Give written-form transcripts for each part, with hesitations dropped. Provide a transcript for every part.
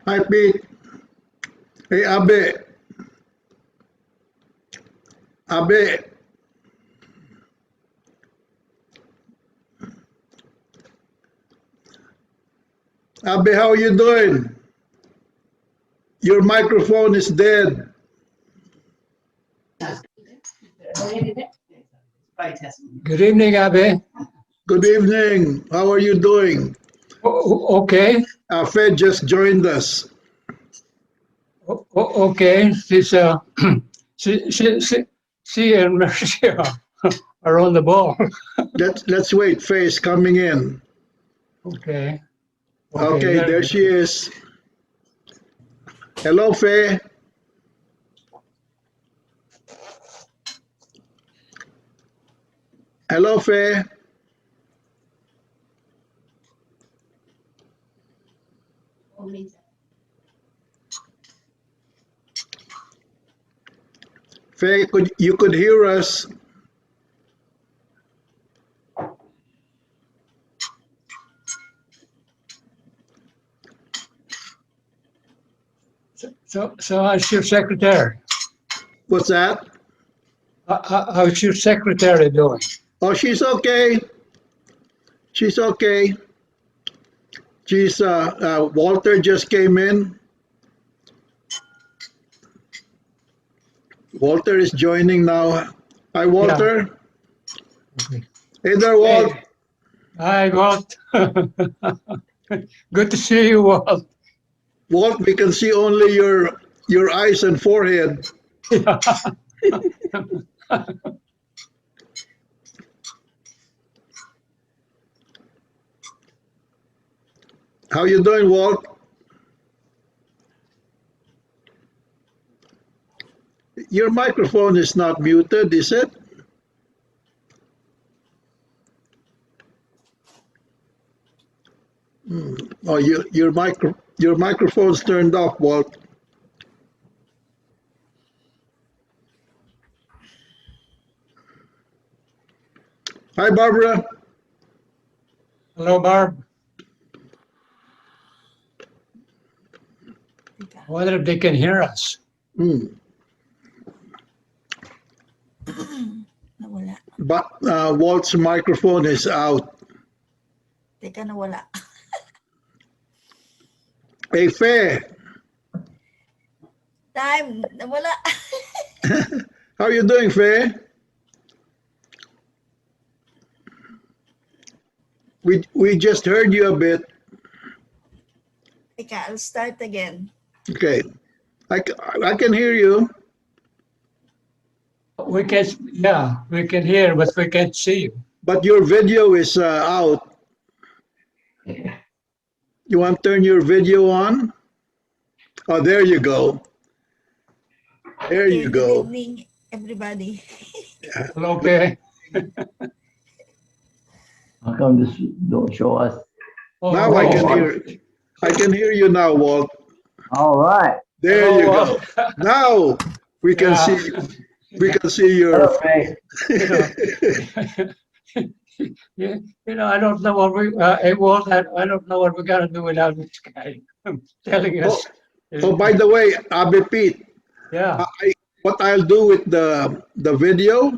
Hi, Pete. Hey, Abe. Abe. Abe, how are you doing? Your microphone is dead. Good evening, Abe. Good evening. How are you doing? Okay. Fed just joined us. Okay. She and Mercy are on the ball. Let's wait. Faye is coming in. Okay. Okay, there she is. Hello, Faye. Hello, Faye. Faye, you could hear us. So how's your secretary? What's that? How's your secretary doing? Oh, she's okay. She's okay. She's Walter just came in. Walter is joining now. Hi, Walter. Okay. Hey there, Walt. Hey. Hi, Walt. Good to see you, Walt. Walt, we can see only your eyes and forehead. How you doing, Walt? Your microphone is not muted, is it? Oh, your microphone's turned off, Walt. Hi, Barbara. Hello, Barb. I wonder if they can hear us. Hmm. Nawala. But Walt's microphone is out. Teka, nawala. Hey, Faye. Time, nawala. How you doing, Faye? We just heard you a bit. Teka, I'll start again. Okay. I can hear you. We can hear, but we can't see you. But your video is out. You want to turn your video on? Oh, there you go. There Okay, you good go. evening, everybody. Okay. How come this don't show us? Now I can hear. I can hear you now, Walt. All right. There Hello, you go. Walt. Now we can Yeah. see. We can see your. Hello, Faye. I don't know what it was. I don't know what we're gonna do without this guy telling us. Oh, by the way, Abe Pete, Yeah. what I'll do with the video,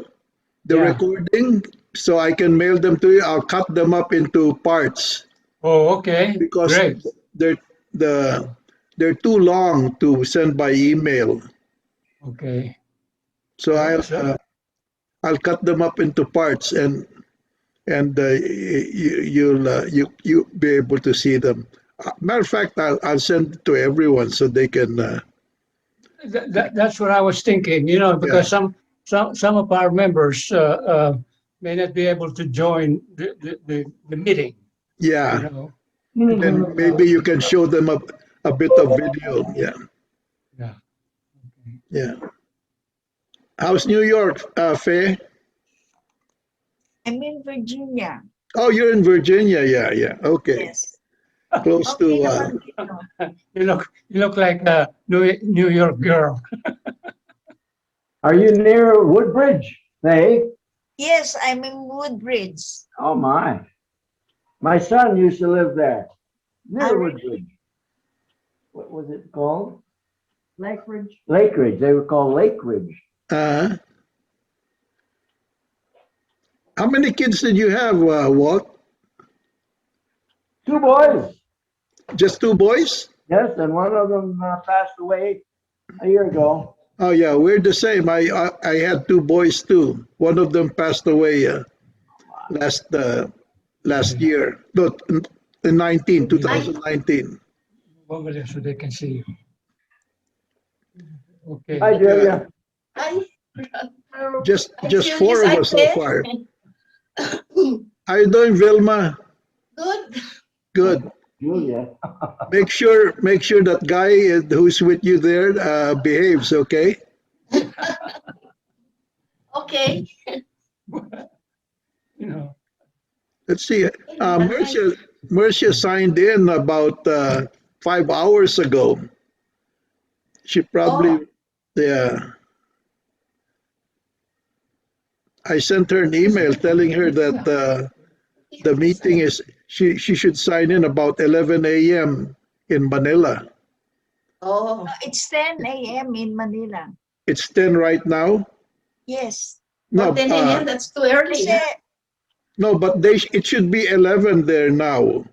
the Yeah. recording, so I can mail them to you. I'll cut them up into parts Oh, okay. because Great. they're they're too long to send by email. Okay. So So, I'll cut them up into parts and you'll be able to see them. Matter of fact, I'll send it to everyone so they can. that's what I was thinking. Because some of our members may not be able to join the meeting. Yeah, You know. and maybe you can show them a bit of video. Yeah, Yeah. yeah. How's New York, Faye? I'm in Virginia. Oh, you're in Virginia. Yeah, yeah. Okay, Yes. close Okay to. naman dito. You look like a New York girl. Are you near Woodbridge, Faye? Yes, I'm in Woodbridge. Oh, my. My son used to live there, near Alright. Woodbridge. what was it called? Lake Ridge. Lake Ridge. They were called Lake Ridge. Uh, how many kids did you have, Walt? 2 boys. Just two boys? Yes, and one of them passed away a year ago. Oh yeah, we're the same. I had two boys too. One of them passed away last last year. No, in 2019. Over there so they can see you. Okay. Hi, Julia. Hi. Just Excuse four of me, us so Ate. far. How you doing, Vilma? Good. Good. Julia. Make sure that guy who's with you there behaves, okay? Okay. You know, Let's see. Marcia signed in about 5 hours ago. She probably, yeah. I sent her an email telling her that the meeting is, she should sign in about 11 a.m. in Manila. Oh, It's 10 a.m. in Manila. It's 10 right now. Yes. No, 10 a.m. That's too early. Kasi, no, but it should be 11 there now.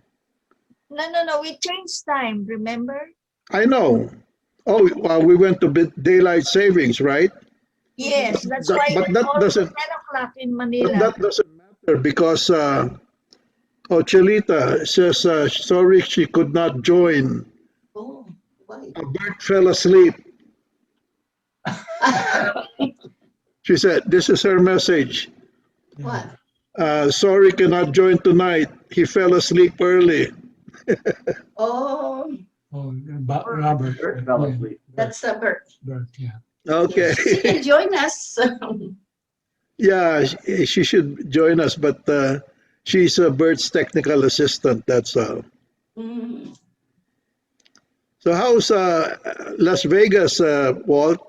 no. We changed time, remember? I know. Oh, we went to daylight savings, right? Yes, that's But- why but we're that almost doesn't- 10 o'clock in But Manila. that doesn't matter because Chelita says sorry she could not join. Oh, why? Bert fell asleep. She said, this is her message. What? Sorry cannot join tonight. He fell asleep early. Oh, oh, Robert. Bert fell asleep. that's a bird. Bert, yeah. Okay. She can join us. Yeah, she should join us, but she's Bert's technical assistant, that's all. Mm. So how's Las Vegas, Walt?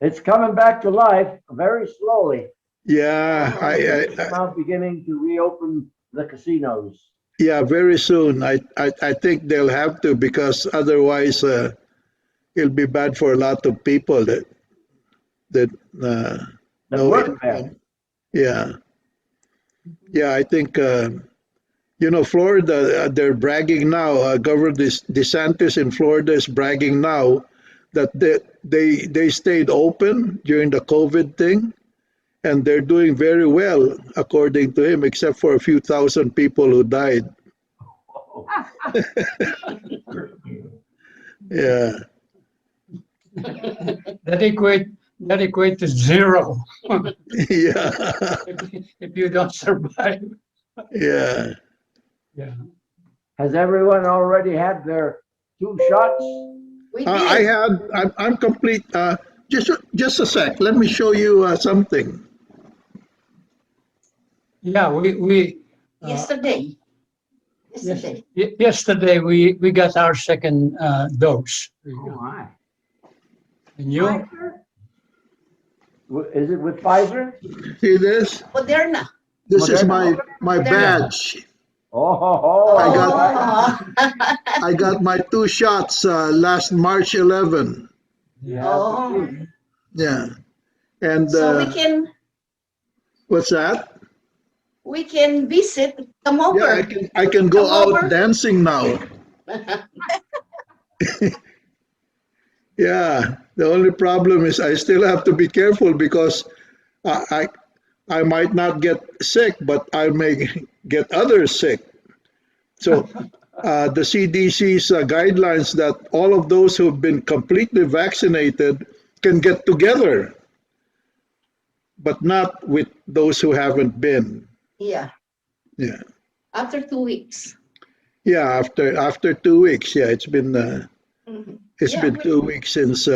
It's coming back to life very slowly. Yeah, It's now beginning to reopen the casinos. yeah, very soon. I think they'll have to because otherwise it'll be bad for a lot of people that That no work income. there. Yeah, I think Florida they're bragging now. Governor DeSantis in Florida is bragging now that they stayed open during the COVID thing, and they're doing very well according to him, except for a few thousand people who died. Yeah. That equate to zero Yeah. if you don't survive. Yeah. Yeah. Has everyone already had their 2 shots? We I did. had. I'm complete. Just a sec. Let me show you something. Yeah, we Yesterday. yesterday we got our second dose. Oh, my. And you? Is it with Pfizer? See this? Moderna. This is Moderna. my badge. Oh, I got- Oh. I got my 2 shots last March 11. Yeah. Oh. Yeah. And So what's that? we can visit. Come Yeah, over. I can go Come out over. dancing now. Yeah. The only problem is I still have to be careful because I might not get sick, but I may get others sick. So the CDC's guidelines that all of those who've been completely vaccinated can get together, but not with those who haven't been. Yeah. Yeah. After 2 weeks. Yeah, after 2 weeks. Yeah, it's been Mhm. it's Yeah, been we- 2 weeks since.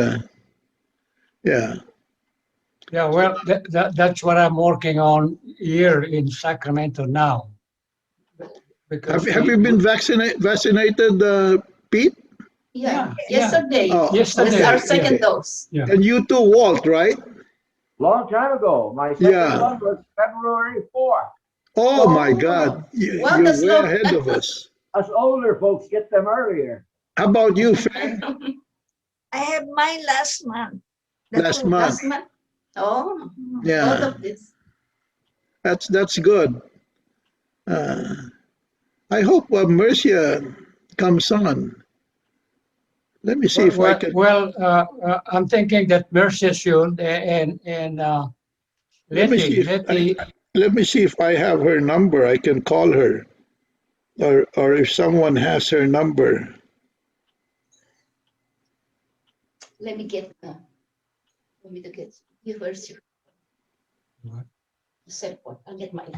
Yeah. Yeah, well, that's what I'm working on here in Sacramento now. Because Have you been vaccinated, Pete? Yeah. Yeah. Yesterday. Oh, Yesterday. That's our okay. second dose. Yeah. And you too, Walt, right? long time ago. My second Yeah. one was February 4th. Oh my Oh. God, Wow, you're that's way long. ahead of us. Us older folks get them earlier. How about you, Faye? I had mine last month. The Last two. month. Last month. Oh, both Yeah, of this. that's good. Uh, I hope Mercia comes on. Let me see if I can. I'm thinking that Mercia should and Let me see if Letty. let me see if I have her number. I can call her, or if someone has her number. Let me get, let me to get, give her What? the cell phone. I'll get mine.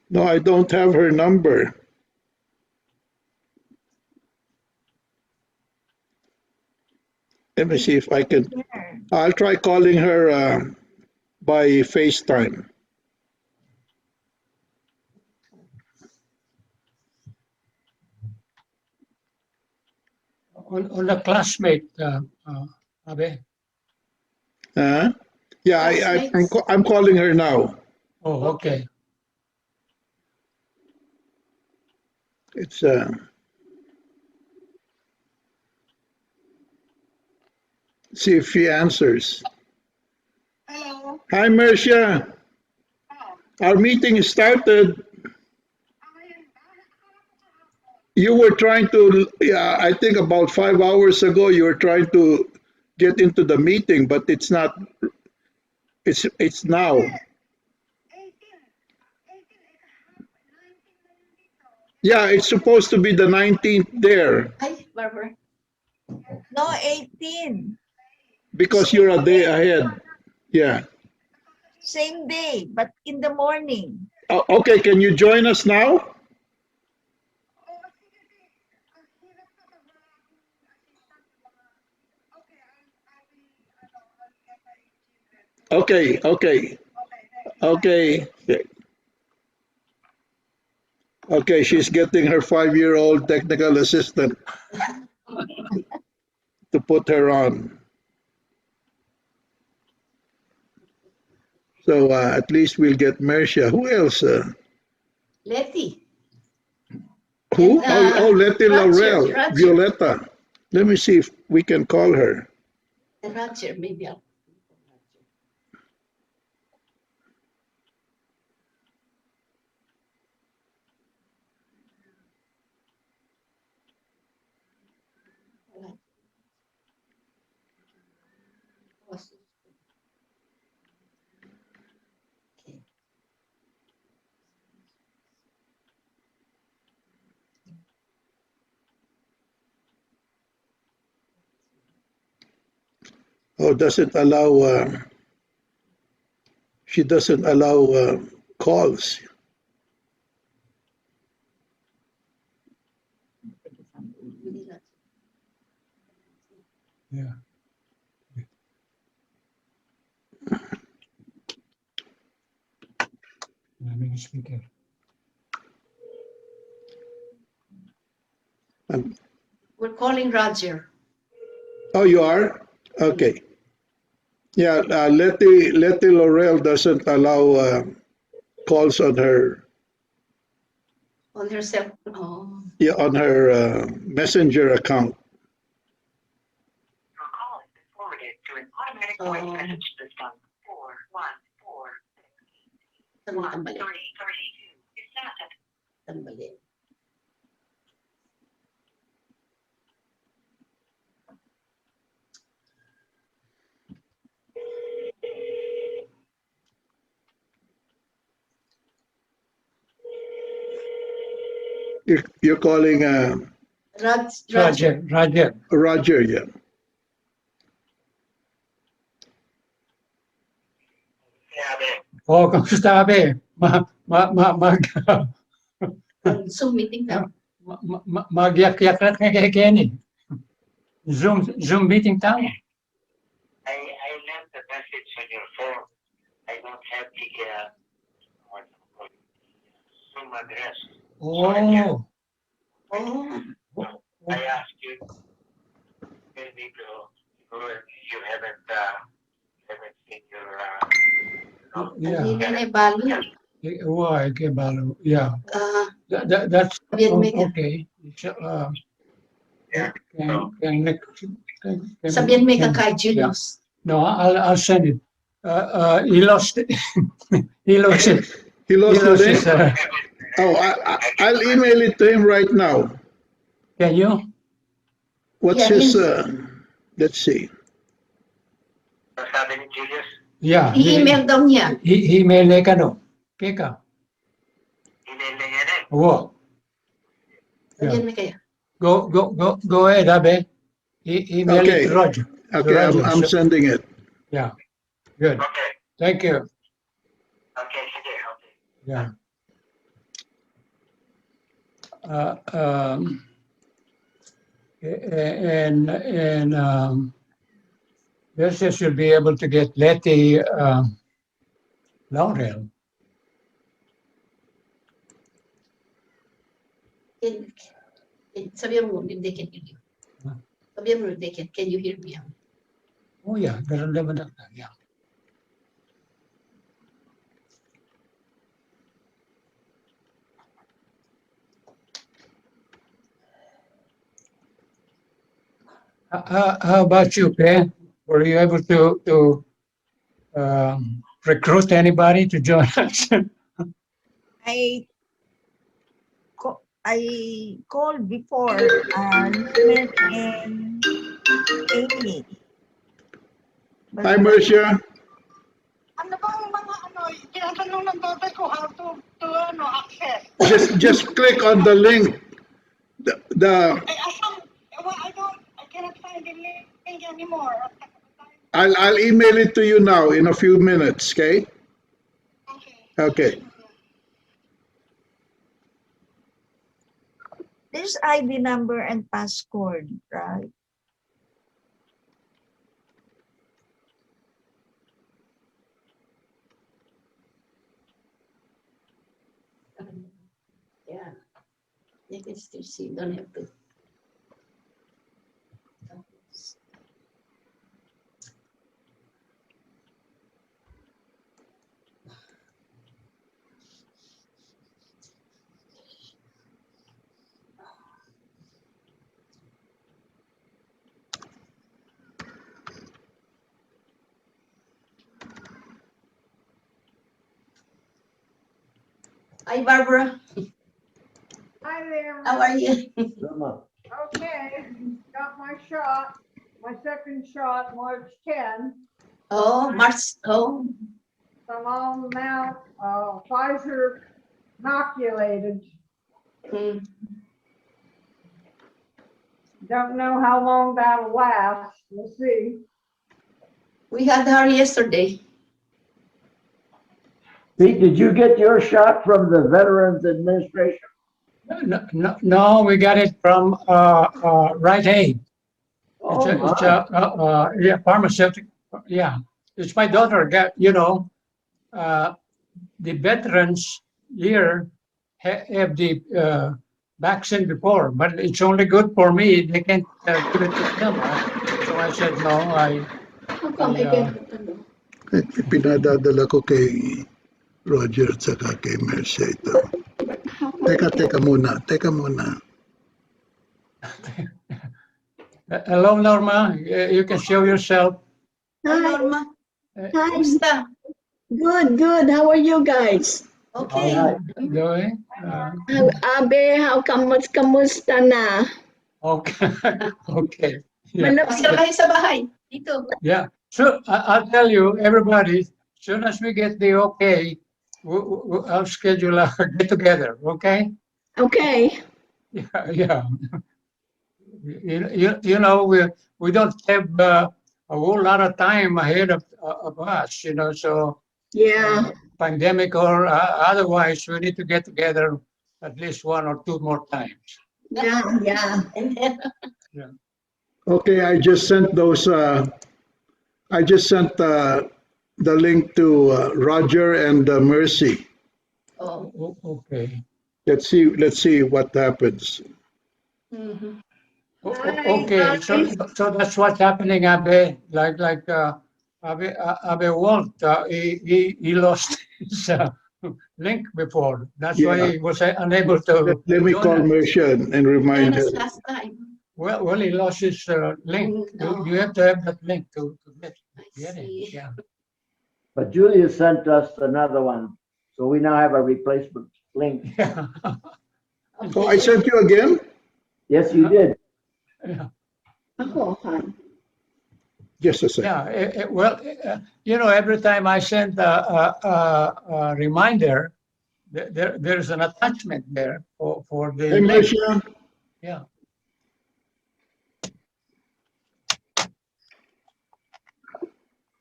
No, I don't have her number. Let me see if I can. There. I'll try calling her by FaceTime. On the classmate, Abe. Huh? Yeah, Classmates. I'm calling her now. Oh, okay. It's see if she answers. Hello. Hi, Mercia. Our meeting is started. You were trying to, yeah, I think about 5 hours ago, you were trying to get into the meeting, but it's not. It's now. 18. 18 Yeah, it's supposed to be the 19th there Hi, Barbara. No, 18. because you're Same a day day. ahead. Yeah. Same day, but in the morning. Okay, can you join us now? Oh, sige, sige. Ang hirap ko sa mga assistant, mga... Okay, I'll get my 18 ready. Okay, okay, Okay, thank you. okay. Okay, she's getting her 5-year-old technical assistant to put her on. So at least we'll get Mercia. Who else? Letty. Who? And Oh, Letty Laurel, Roger. Violetta. Let me see if we can call her. And Roger, maybe I'll. Okay. Oh, doesn't allow. She doesn't allow calls. Yeah. Let me speaker. We're calling Roger. Oh, you are? Okay. Yeah, Letty Laurel doesn't allow calls on her, On her cell phone. Oh. yeah, on her messenger account. Your call has been forwarded to an automatic Oh. voice message system. 414 Saan mo tambali? 3032 is not at Tambali. You're calling Roger. Roger. Roger, yeah. Oh, kamusta, Abe? Zoom meeting ka. Mag-yak-yak na kay Kenny. Zoom meeting tayo. I left the message on your phone. I don't have the what you call it, Zoom address. Oh. Oh. I asked you maybe to you haven't seen your Yeah. Hindi na ibalo. Why, Kebalo? Yeah, that's Sabihan mo ka. okay. So, Yeah. Sabihan mo ka can- kay Julius. No, I'll send it. He lost it. He lost it. He He lost the lost link? his, Oh, I'll email it to him right now. can you? What's Yeah, his, he's- let's see. Ang sabi ni Julius, Yeah. I-email daw niya. He email ka no. Kika. email na niya rin. Wo. Sabihan mo kaya. Go ahead, Abe. Email it Okay. to Roger. To Okay, Roger. I'm sending it. Yeah. Good. Okay. Thank you. Okay, sige. Okay. Yeah. Um, and Bessie should be able to get Letty Laurel. Sabihan mo, if they can hear you. Huh? Sabihan mo, if they can you hear me? Oh yeah, ganun naman na. Yeah. How about you, Pe? Were you able to recruit anybody to join us? I called before Lisbeth and Amy. But Hi, Marcia. Ano bang mga ano, tinatanong ng tatay ko how to ano, access. Just click on the link. The I cannot find the link anymore. I'll email it to you now in a few minutes, okay? Okay. Okay. there's ID number and passcode, right? Yeah. You can still see, don't have to. Hi, Barbara. Hi there. How are you? Okay, got my shot, my second shot, March 10. Oh, Mars. Oh, I'm all now Pfizer inoculated. mm. Don't know how long that'll last. We'll see. We had her yesterday. Pete, did you get your shot from the Veterans Administration? No, we got it from Rite Aid. Oh, It's my. yeah, pharmaceutical. Yeah, it's my daughter. Got the veterans here have the vaccine before, but it's only good for me. They can't give it to them. So I said no. How come I Yeah. can't? Pinadadala ko kay Roger at saka kay Marcia ito. Teka muna. Hello, Norma. You can show yourself. Hi, Hi, Norma. hi. Kumusta? Good. How are you guys? Okay. Alright. Doing? Abe, kamusta na? Okay. Okay. Yeah. Pasira kayo sa bahay. Dito. Yeah. So I'll tell you, everybody, as soon as we get the okay, I'll schedule a get together. Okay? Okay. Yeah. Yeah. You know, we don't have a whole lot of time ahead of us, so Yeah. pandemic or otherwise, we need to get together at least one or two more times. Yeah. And then, Okay, I just sent those. I just sent the link to Roger and Mercy. oh. Okay. Let's see what happens. Mhm. Okay, so that's what's happening, Abe. Like Abe Walt, he lost his link before. That's Yeah. why he was unable to. Let me join call us. Mercia and remind her. Jonas last time. Well, he lost his link. No. You have to have that link to get I it. see. Yeah. But Julia sent us another one, so we now have a replacement link. Yeah. Oh, I sent you again? Yes, you did. Yeah. Ako, ha? Just a second. Yeah, well, every time I send a reminder, there's an attachment there for the Hey, link. Mercia. Yeah.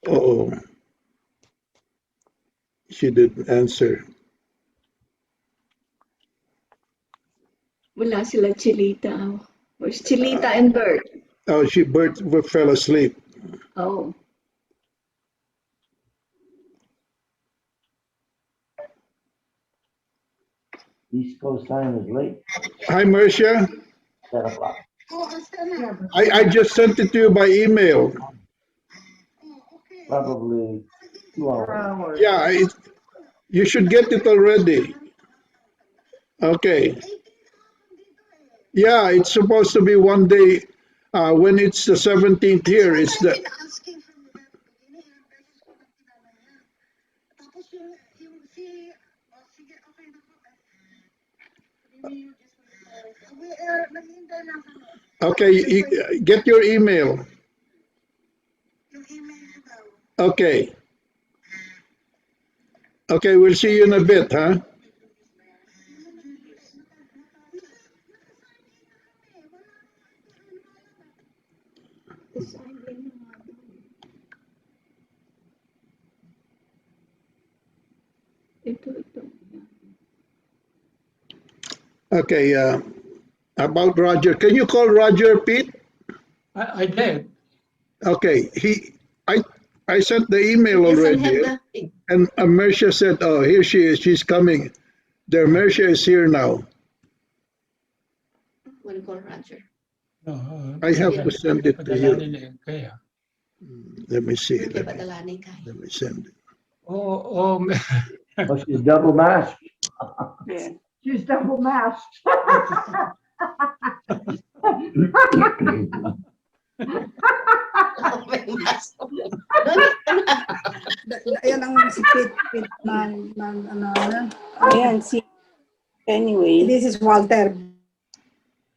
Oh, she didn't answer. Wala sila Chilita. Where's Chilita and Bert? Oh, Bert fell asleep. Oh. East Coast time is late, Hi, Mercia. 10 o'clock. Oh, asa na? I just sent it to you by email. Oh, okay. Probably 2 hours. Yeah, you should get it already. Okay. Yeah, it's supposed to be one day. When it's the 17th here, it's I've the. been asking from the very beginning, ilang beses ko nang tinanong yan. Tapos yung sige, okay na po. Renew this one. Naghihintay lang kami. Okay, get your email. Yung email niya daw. Okay. Okay, we'll see you in a bit, huh? Ito. Okay, about Roger. Can you call Roger, Pete? I did. Okay, I sent the email Yes, and already, have the, and Mercia said, "Oh, here she is. She's coming." There, Mercia is here now. what do you call Roger? No, I have to send it to you. padalanin eh, kaya. Let me see. Kaya padalanin ka. Let me send it. Oh, Oh, she's double masked. Yeah. She's double masked. Oh, may mask. Donate ka na. Ayan ang si Pete ano. Ayan, see. Anyway. This is Walter.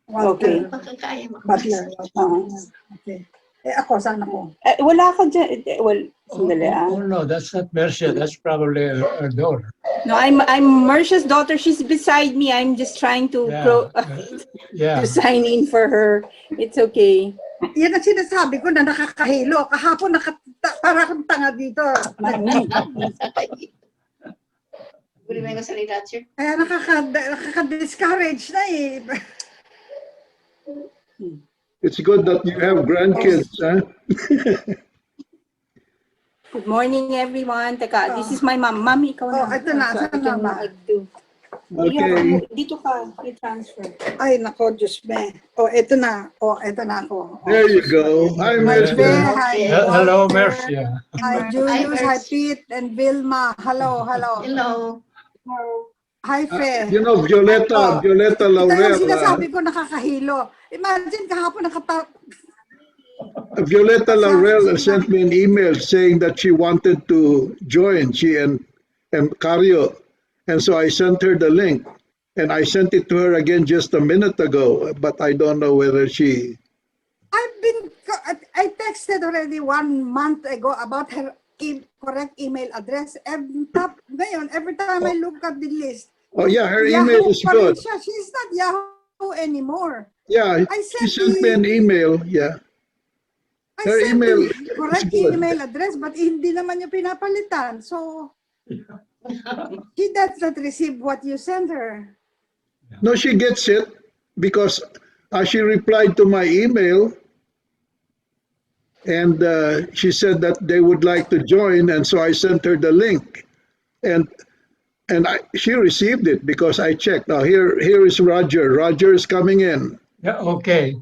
Okay. Makakaya mo. Butler. Oo. Okay. Ako, saan ako? Wala ka dyan. Well, sandali oh, no, that's not Mercia. That's probably her daughter. No, I'm Marcia's daughter. She's beside me. I'm just trying to Yeah. to sign in for her. It's okay. Yan ang sinasabi ko na nakakahilo. Kahapon para akong tanga dito. Uli mo yung sa ni Roger? Kaya nakaka-discourage na eh. It's good that you have grandkids, huh? Good morning, everyone. Teka, this is my mom. Mami, ikaw na. Ito na. So I Saan can na ba? do. Okay. Dito ka. I-transfer. Ay, nako, Diyos me. Ito na. Ito na ako. There you go. Hi, Mercia. Mercia. Hi, Hello, Walter. Mercia. Hi, Julius. Hi, Mercia. Pete and Vilma. Hello. Hello. Hi, Fe. You know, Violeta Ito yung Laurel. sinasabi ko nakakahilo. Imagine kahapon Violeta Laurel sent me an email saying that she wanted to join. She and Cario, and so I sent her the link, and I sent it to her again just a minute ago. But I don't know whether she. I texted already 1 month ago about her correct email address. Ngayon, every time I look at the list, Oh yeah, her email Yahoo is pa rin good. siya. She's not Yahoo anymore. Yeah, she sent me an email. Yeah. Her I sent email the correct is good. email address, but hindi naman yung pinapalitan. So, she does not receive what you send her. No, she gets it because she replied to my email, and she said that they would like to join, and so I sent her the link, and she received it because I checked. Now here is Roger. Roger is coming in. Yeah, okay.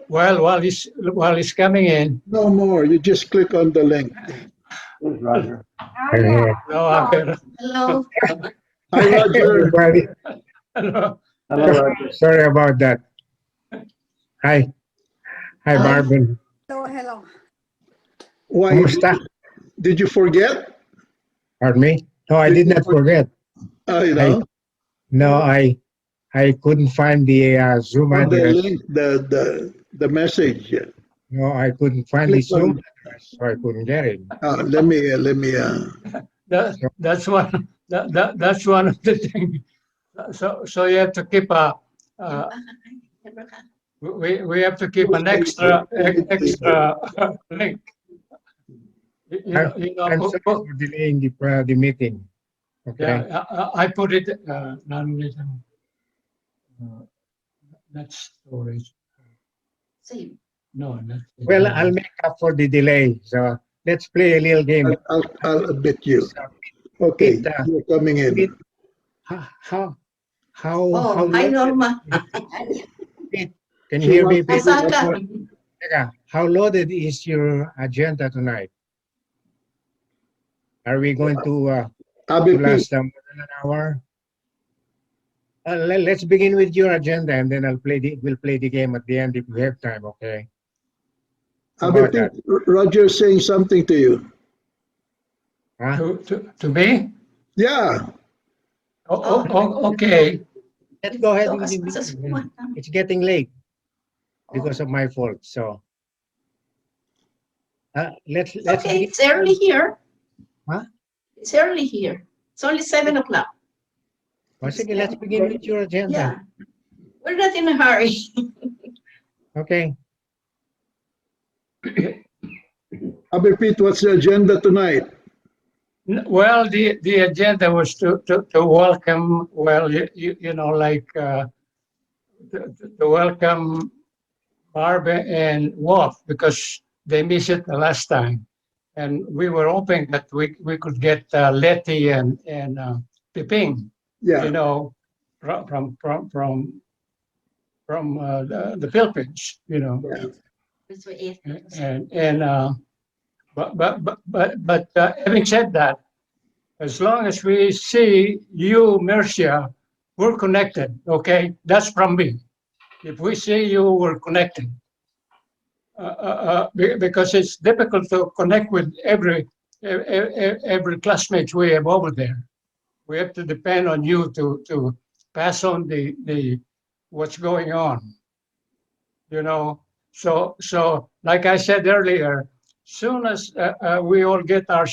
Well, while he's coming in, No more. You just click on the link. Who's Roger? no, Hello. Hi, Roger. Everybody. Hello. Hello, Roger. Sorry about that. Hi. Hi, Hi. Marvin. Hello, hello. Why, Kumusta? did you forget? Pardon me? No, I did You not forget. You I know, no, I couldn't find the Zoom on the address. link, the message. No, I couldn't find the Click Zoom on. address, so I couldn't get it. Let me. That's one of the things. So you have to keep uh, we have to keep an extra link. I'm sorry for delaying the meeting. Okay. Yeah, I put it that's storage. Same. No, that's Well, I'll make up for the delay. So let's play a little game. I'll admit you. So, Okay, Pete, you're coming in. Pete, how Oh, hi, loaded- Norma. Pete, can you hear me, Hi, Pete? Saka. Teka, how loaded is your agenda tonight? Are we going to Abi last more than an hour? Let's begin with your agenda, and then we'll play the game at the end if we have time. Okay. How about that? Roger saying something to you. Huh? to me? Yeah. Okay. Let's go ahead So, with the as meeting. one. It's getting late because of my fault. So let's Okay, begin. it's early here. Huh? It's early here. It's only 7 o'clock. Sige, let's begin with your agenda. Yeah. We're not in a hurry. Okay. Abi Pete, what's the agenda tonight? Well, the agenda was to welcome, well, you know, like to welcome Barb and Wolf because they missed it the last time, and we were hoping that we could get Letty and Piping, Yeah. you know, from the Philippines, you know, That's what it is. and but having said that, as long as we see you, Mercia, we're connected. Okay, that's from me. If we see you, we're connected. Because it's difficult to connect with every classmate we have over there. We have to depend on you to pass on the what's going on. You know, so like I said earlier, soon as we all get our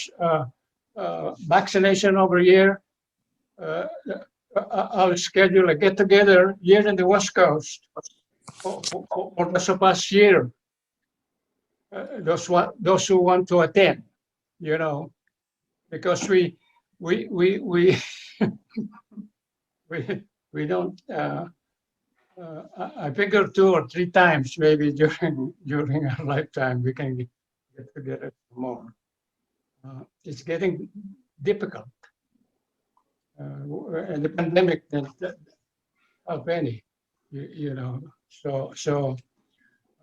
vaccination over here, I'll schedule a get together here in the West Coast for the past year. Those who want to attend, you know, because we we don't. I figure 2 or 3 times maybe during our lifetime we can get together more. It's getting difficult, and the pandemic of any, you know. So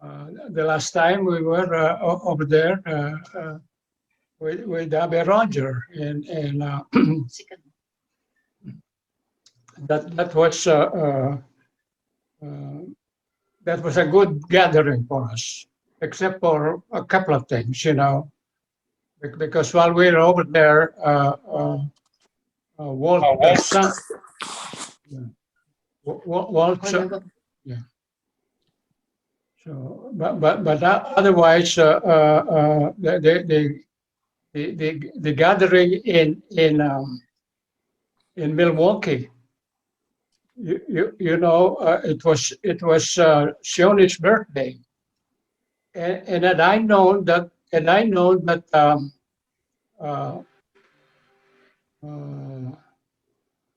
the last time we were over there with Abby Roger, and that was a good gathering for us, except for a couple of things, you know, because while we were over there, Walt's son, yeah. So, but otherwise, the gathering in Milwaukee, you know, it was Shoni's birthday, and had I known that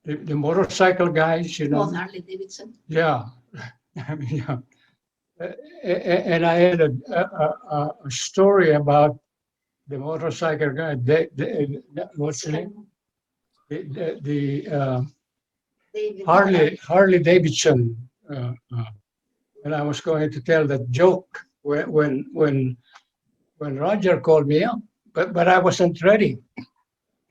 the motorcycle guys, you know, Harley Davidson. yeah, yeah. And I had a story about the motorcycle guy. What's the name? The Harley Davidson. And I was going to tell that joke when Roger called me up, but I wasn't ready.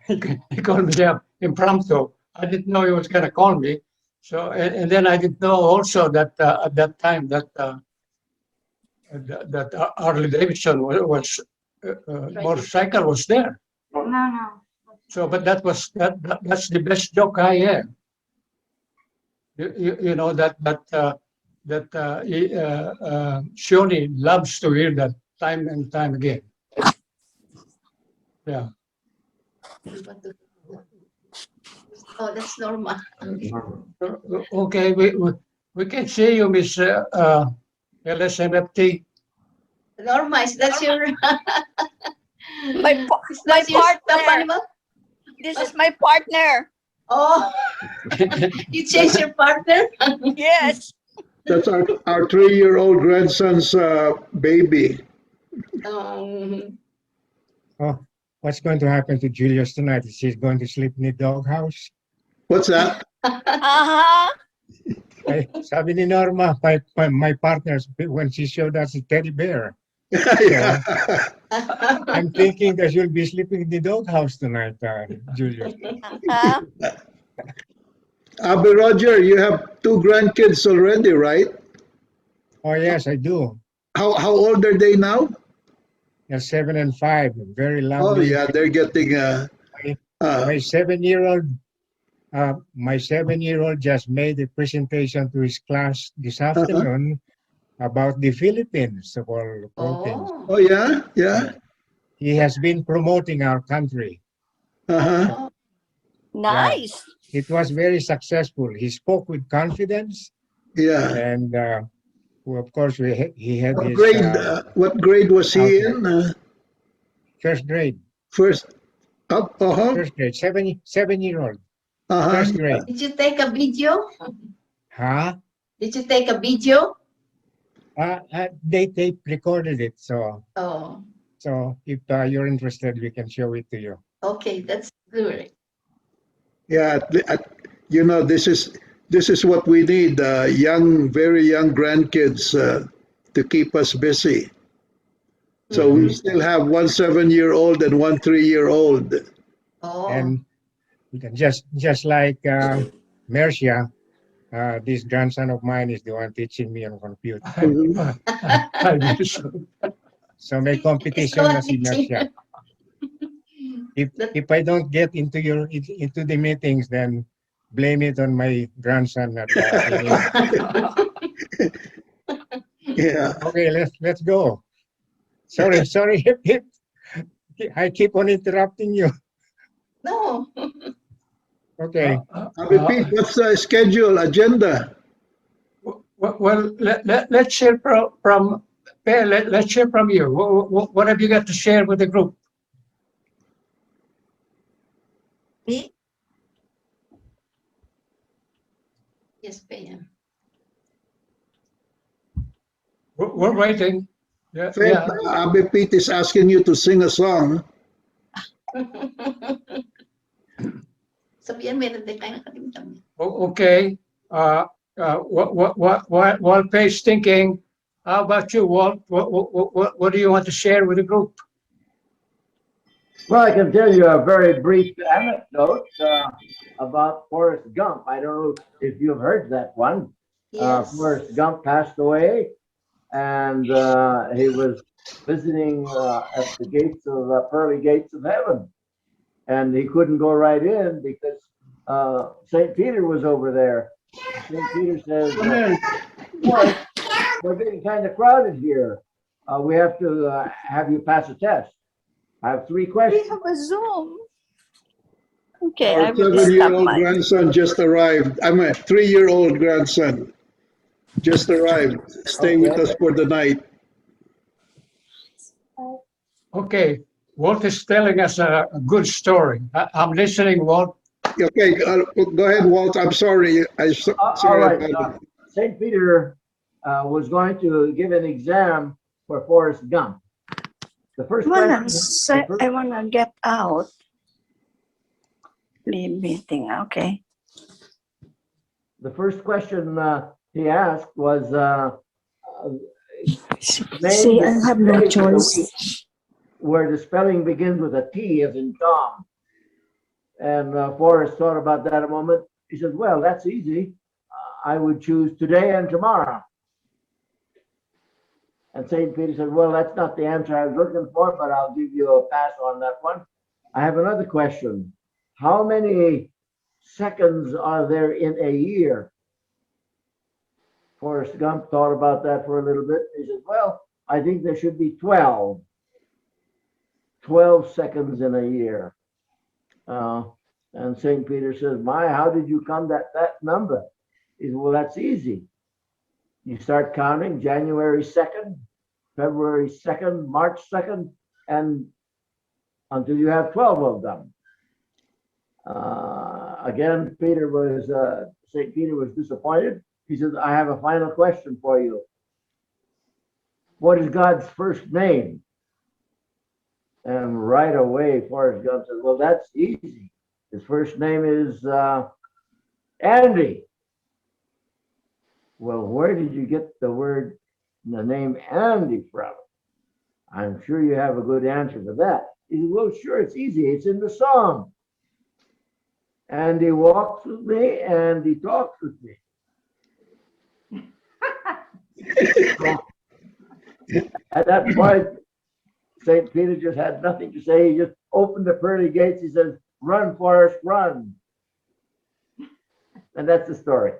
He called me up impromptu. I didn't know he was going to call me. So, and then I didn't know also that at that time that Harley Davidson was motorcycle was there. No. So, but that's the best joke I have. You know that Shoni loves to hear that time and time again. Yeah. Oh, that's normal. Okay, we can see you, Miss LSMFT. Norma, is that your My is that your stuffed partner. animal? This is my partner. Oh, you changed your partner? Yes. That's our 3-year-old grandson's baby. Um, Oh, what's going to happen to Julius tonight? Is he going to sleep in the doghouse? What's that? Uh-huh. Sabi ni Norma, my partners, when she showed us a teddy bear. Yeah. I'm thinking that you'll be sleeping in the doghouse tonight, Julius. Uh-huh. Abby Roger, you have 2 grandkids already, right? Oh, yes, I do. How old are they now? They're 7 and 5. Very Oh lovely. yeah, they're getting My 7-year-old, my 7-year-old just made a presentation to his class this afternoon about the Philippines of all proteins. Oh yeah. He has been promoting our country. Uh-huh. Nice. Yeah. It was very successful. He spoke with confidence. Yeah. And well, of course, he had What his grade? What grade was he in? first grade. First up. First grade. 7-year-old. First grade. did you take a video? Huh? Did you take a video? They recorded it. So Oh, so if you're interested, we can show it to you. okay, that's good. Yeah, you know, this is what we need, very young grandkids to keep us busy. So we still have 1 7-year-old and 1 3-year-old. Oh, And just like Mercia, this grandson of mine is the one teaching me on computer. So may competition na si Mercia. If I don't get into the meetings, then blame it on my grandson. Yeah. Okay, let's go. Sorry. I keep on interrupting you. no. Okay. Repeat, what's the schedule, agenda? Well, let's hear from let's hear from you. What have you got to share with the group? Me? Yes, ma'am. We're waiting. Yeah. Abby Pete is asking you to sing a song. Sabihan, meron din kayo nakalimutan. Okay. While Paige thinking, how about you, Walt? What do you want to share with the group? Well, I can tell you a very brief anecdote about Forrest Gump. I don't know if you've heard that one. Yes. Forrest Gump passed away, and he was visiting at the gates of pearly gates of heaven, and he couldn't go right in because St. Peter was over there. St. Peter says, "Forrest, we're getting kind of crowded here. We have to have you pass a test. I have 3 We questions." have a Zoom. Okay, I Our will stop 7-year-old mine. grandson just arrived. I'm a 3-year-old grandson just arrived. Stay with us for the night. Okay. Walt is telling us a good story. I'm listening, Walt. Okay, go ahead, Walt. I'm sorry. All Sorry right. about it. St. Peter was going to give an exam for Forrest Gump. The first question. I wanna get out. Leave meeting. Okay. The first question he asked was, See, I have no name the choice. week where the spelling begins with a T as in Tom. And Forrest thought about that a moment. He says, well, that's easy. I would choose today and tomorrow. And St. Peter said, well, that's not the answer I was looking for, but I'll give you a pass on that one. I have another question. How many seconds are there in a year? Forrest Gump thought about that for a little bit. He said, well, I think there should be 12. 12 seconds in a year. And St. Peter says, my, how did you come to that number? He said, well, that's easy. You start counting January 2nd, February 2nd, March 2nd, and until you have 12 of them. Again, St. Peter was disappointed. He says, I have a final question for you. What is God's first name? And right away, Forrest Gump says, well, that's easy. His first name is Andy. Well, where did you get the name Andy from? I'm sure you have a good answer for that. He said, well, sure, it's easy. It's in the song. Andy walks with me, and he talks with me. At that point, St. Peter just had nothing to say. He just opened the pearly gates. He says, run, Forrest, run. And that's the story.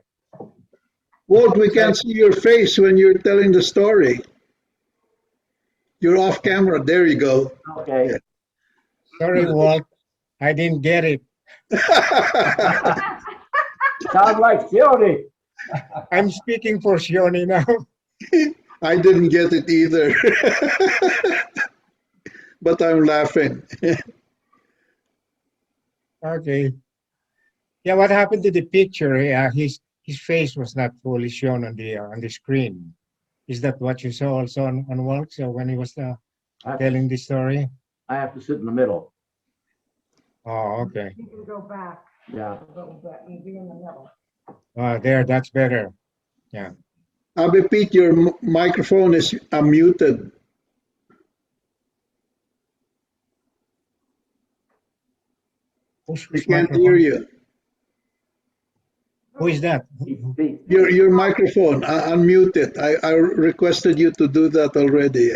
Walt, we can't see your face when you're telling the story. You're off camera. There you go. Okay. Yeah. Sorry, Walt. I didn't get it. Sounds like Sione. I'm speaking for Sione now. I didn't get it either. But I'm laughing. Okay. Yeah, what happened to the picture? His face was not fully shown on the screen. Is that what you saw also on Walt? So when he was telling the story? I have to sit in the middle. Oh, okay. You can go back Yeah. a little bit and be in the middle. There, that's better. Yeah. Abby Pete, your microphone is unmuted. We can't hear you. Who is that? Your microphone, unmute it. I requested you to do that already.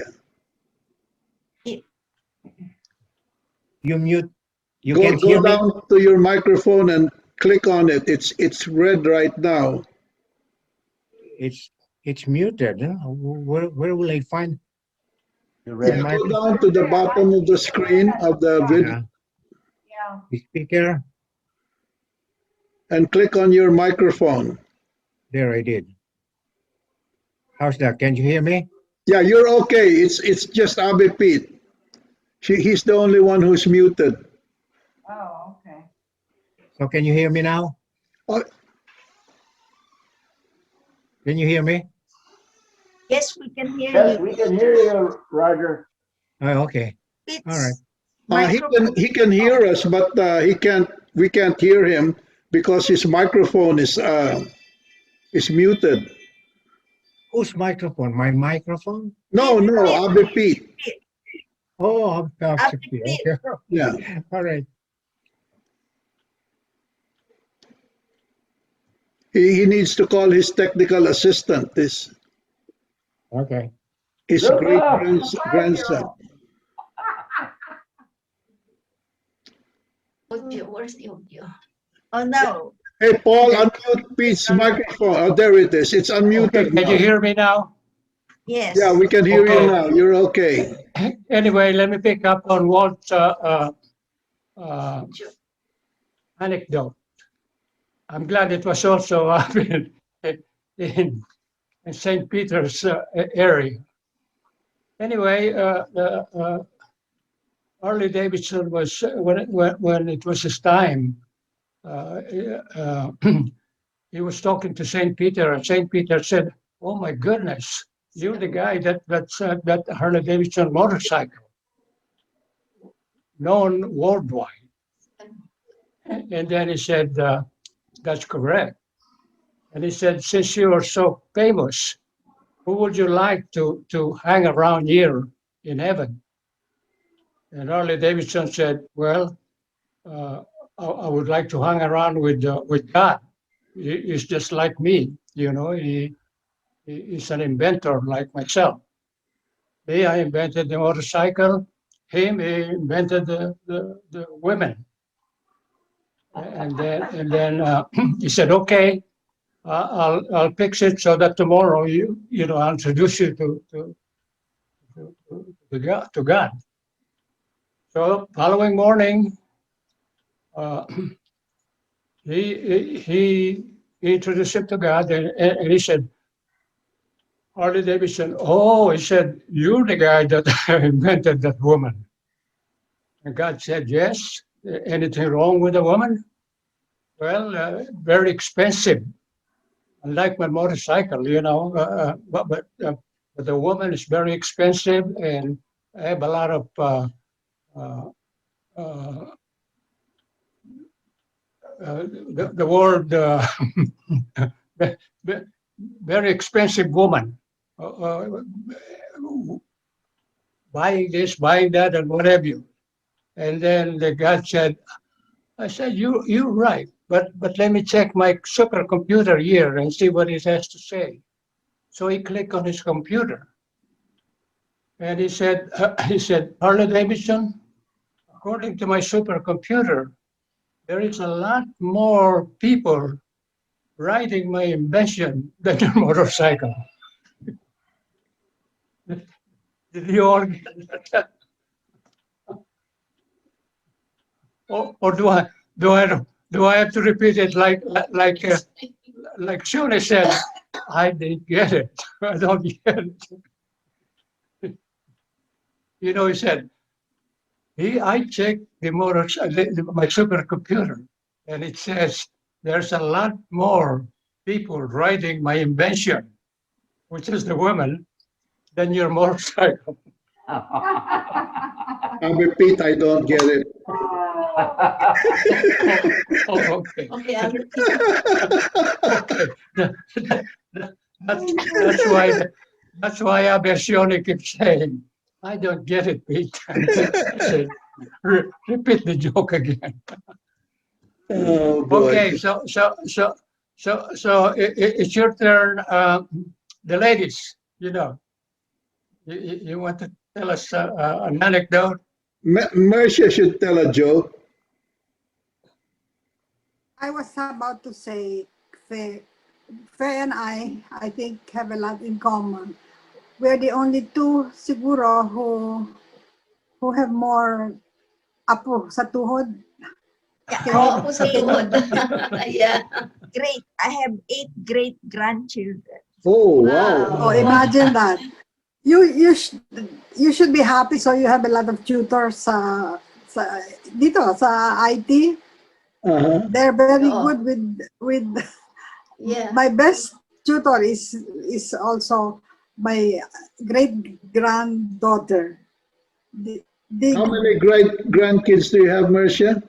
You mute. You Go can't hear me? down to your microphone and click on it. It's red right now. It's muted. Huh? Where will I find? Yeah, go down to the bottom of the screen of the video Yeah. The speaker. and click on your microphone. There, I did. How's that? Can you hear me? Yeah, you're okay. It's just Abby Pete. He's the only one who's muted. Oh, okay. So can you hear me now? Oh, Can you hear me? Yes, we can hear Yes, you. we can hear you, Roger. Oh, okay. It's All right. he can hear us, but we can't hear him because his microphone is muted. Whose microphone? My microphone? No, Abby Pete. Oh, Abby okay. Pete. Yeah. All right. He needs to call his technical assistant, his Okay. great grandson. Audio, where's the audio? Oh, no. Hey, Paul, unmute Pete's microphone. Oh, there it is. It's unmuted Okay, can you now. hear me now? Yes. Yeah, we can hear Okay. you now. You're okay. Anyway, let me pick up on Walt's anecdote. I'm glad it was also up in St. Peter's area. Anyway, Harley Davidson was when it was his time. He was talking to St. Peter, and St. Peter said, "Oh my goodness, you're the guy that Harley Davidson motorcycle, known worldwide." And then he said, "That's correct." And he said, "Since you are so famous, who would you like to hang around here in heaven?" And Harley Davidson said, "Well, I would like to hang around with God. He's just like me, you know. He's an inventor like myself. Me, I invented the motorcycle. Him, he invented the women. And then he said, "Okay, I'll fix it so that tomorrow I'll introduce you to God." So following morning, uh, he introduced him to God, and he said, Harley Davidson, oh, he said, "You're the guy that invented that woman." And God said, "Yes. Anything wrong with the woman?" "Well, very expensive. Unlike my motorcycle, but the woman is very expensive, and I have a lot of uh, uh, the word very expensive woman. Buying this, buying that, and what have you." And then the God said, I said, "You're right, but let me check my supercomputer here and see what it has to say." So he clicked on his computer, and he said, "Harley Davidson, according to my supercomputer, there is a lot more people riding my invention than your motorcycle." Did you all get that? Or do I have to repeat it like Shuni said? "I didn't get it. I don't get it." He said, I checked my supercomputer, and it says there's a lot more people riding my invention, which is the woman, than your motorcycle. I repeat, I don't get it. Oh, okay. Okay, I'll repeat. Okay. That's why Abersione keeps saying, "I don't get it, Pete." I said, Repeat the joke again." Oh, boy. Okay, so it's your turn. The ladies, you want to tell us an anecdote? Marcia should tell a joke. I was about to say, Faye and I think, have a lot in common. We're the only two siguro who have more apo sa tuhod. Yeah, Oo, ako sa tuhod. Yeah. great. I have 8 great grandchildren. Oh, Oh, wow. imagine that. You should be happy, so you have a lot of tutors dito sa IT. Uh-huh. They're very Oo. good with Yeah. my best tutor is also my great granddaughter. How many great grandkids do you have, Marcia?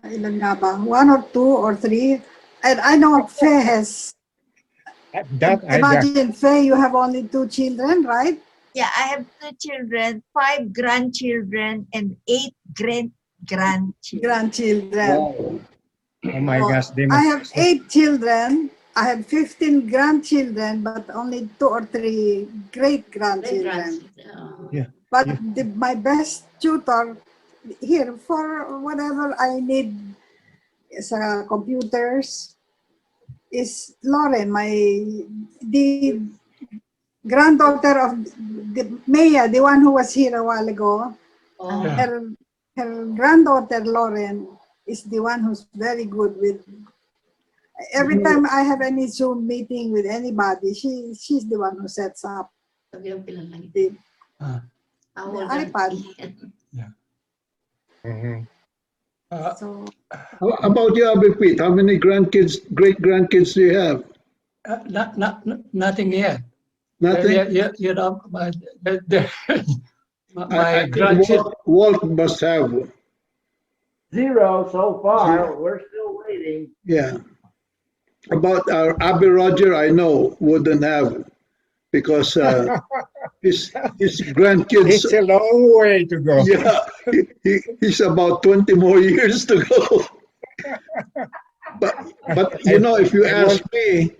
Ilan nga ba? 1 or 2 or 3. And I know Faye has. That I just Imagine, Faye, you have only 2 children, right? Yeah, I have 2 children, 5 grandchildren, and 8 great-grandchildren. Grandchildren. Wow. oh my Oh, gosh, they I must have 8 children. I have 15 grandchildren, but only 2 or 3 great grandchildren. yeah. But Yeah. my best tutor here for whatever I need sa computers is Lauren, the granddaughter of Maya, the one who was here a while ago. Oh. Yeah. Her granddaughter Lauren is the one who's very good with. Every time I have any Zoom meeting with anybody, she's the one who sets up the iPad. Mhm. So How about you, Abhipit? How many great grandkids do you have? Nothing yet. Nothing? My I think grandchildren. Walt must have. 0 so far. We're still waiting. Yeah. About our Abby Roger, I know wouldn't have because his grandkids. It's a long way to go. Yeah, he's about 20 more years to go. But you know, if you And ask me,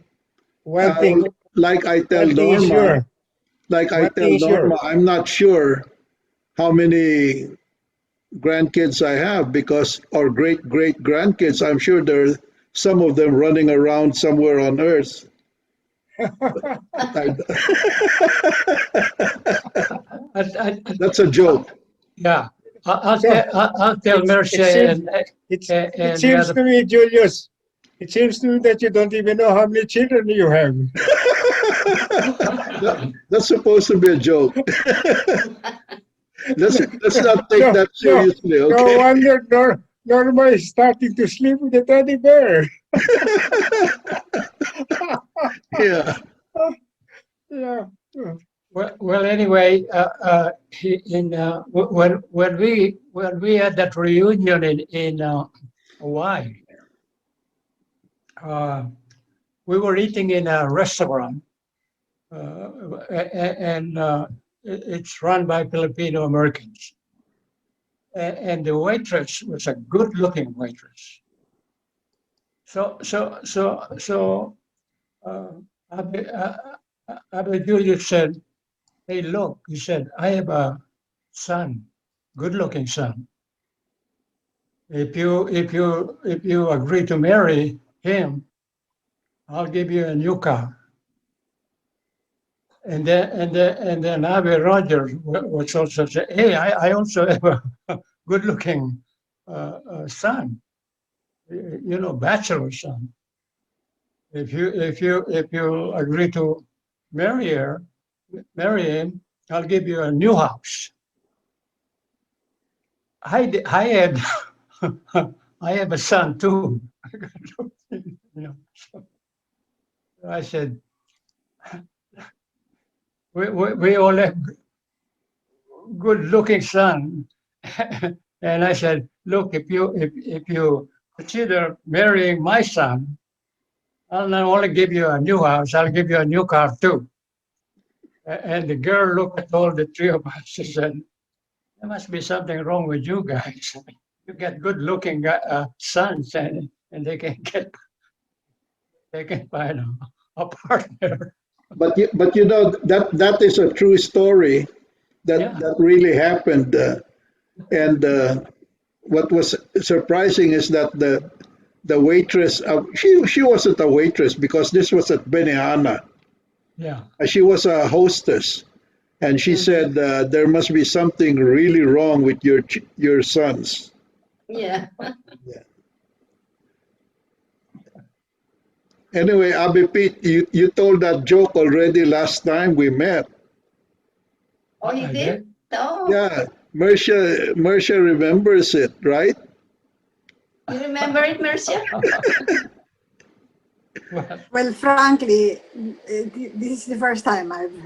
one thing, like I tell one thing is Norma, sure. like I One tell thing is sure. Norma, I'm not sure how many grandkids I have because, or great great grandkids. I'm sure there are some of them running around somewhere on Earth. I, that's a joke. Yeah, So I'll tell it Mercia seems it and the seems other. to me, Julius, it seems to me that you don't even know how many children you have. That's supposed to be a joke. Let's not take No, that no, seriously, no okay? wonder Norma is starting to sleep with a teddy bear. Yeah. Yeah. Well, anyway, when we had that reunion in Hawaii, we were eating in a restaurant, and it's run by Filipino Americans, and the waitress was a good-looking waitress. So, uh, Abbe Julius said, "Hey, look," he said, "I have a son, good-looking son. If you agree to marry him, I'll give you a new car." And then Abbey Rogers was also say, "Hey, I also have a good-looking son, bachelor son. If you agree to marry her, marry him, I'll give you a new house." I had I have a son too. So I said, we all have good-looking son. And I said, look, if you consider marrying my son, I'll not only give you a new house, I'll give you a new car too. And the girl looked at all the three of us and said, there must be something wrong with you guys. You get good-looking sons, and they can find a partner. But you know that is a true story that Yeah. that really happened. And what was surprising is that the waitress, she wasn't a waitress because this was at Benihana. Yeah. She was a hostess, and she said there must be something really wrong with your sons. Yeah. Anyway, Abby Pete, you told that joke already last time we met. Oh, you I did? Oh, Yeah, Marcia remembers it, right? you remember it, Mercia? Well, frankly, this is the first time I was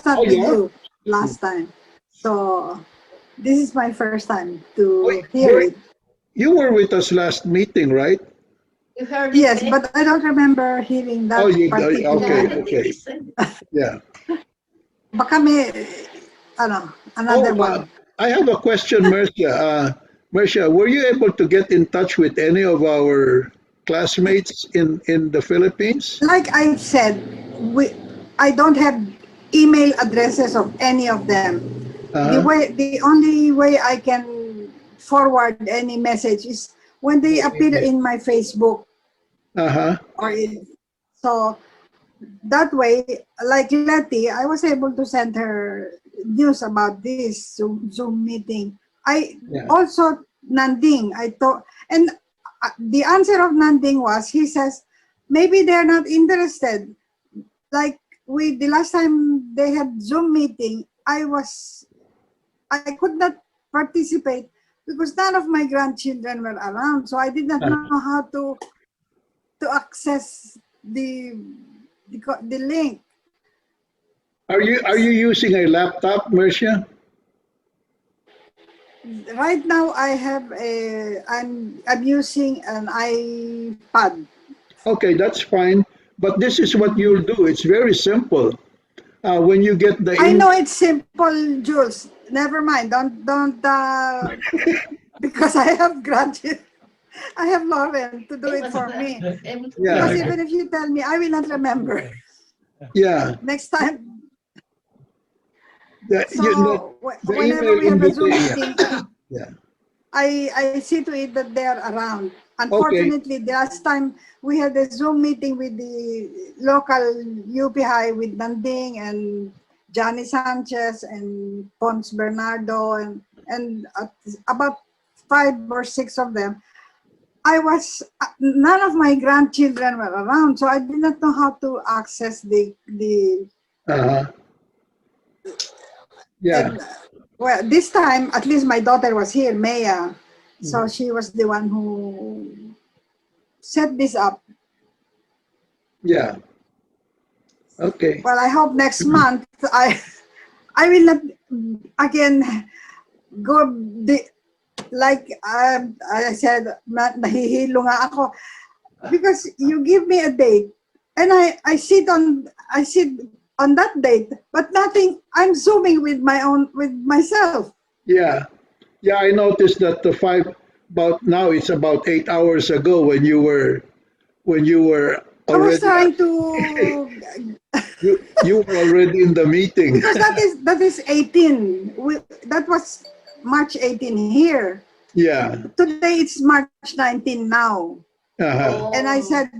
not Oh with yeah. you last time. So this is my first time Oh, to hear it. you were with us last meeting, right? You heard it, Yes, eh? but I don't remember hearing Oh, that you particular. okay, okay, Listen. yeah. Baka may, another Oh, one. I have a question, Marcia. Marcia, were you able to get in touch with any of our classmates in the Philippines? Like I said, I don't have email addresses of any of them. Uh-huh. The only way I can forward any message is when they appear in my Facebook Uh-huh. so that way, like Letty, I was able to send her news about this Zoom meeting. I Yeah. also Nanding, I thought, and the answer of Nanding was, he says, maybe they're not interested. Like the last time they had Zoom meeting, I could not participate because none of my grandchildren were around, so I did not know how to access the link. Are you using a laptop, Marcia? Right now, I'm using an iPad. Okay, that's fine. But this is what you'll do. It's very simple. when you get the I email, know it's simple, Jules. Never mind. Don't, because I have grandchildren. I have Lauren to do it for me. yeah, Because even if you tell me, I will not remember. yeah, Next time. the, So the whenever email we have a Zoom invitation. meeting, Yeah. I see to it that they are around. Okay. Unfortunately, the last time we had a Zoom meeting with the local UPI with Nanding and Johnny Sanchez and Pons Bernardo and about 5 or 6 of them. I was none of my grandchildren were around, so I did not know how to access the Uh-huh. Yeah. and well, this time at least my daughter was here, Maya, so she was the one who set this up. Yeah. Okay. Well, I hope next month I will not again go like I said, nahihilo nga ako because you give me a date and I sit on that date, but nothing. I'm zooming with myself. Yeah. Yeah, I noticed that about now it's about 8 hours ago when you were I was already trying to you were already in the meeting. because that is 18. That was March 18 here. Yeah. Today it's March 19 now. Uh-huh. And I said,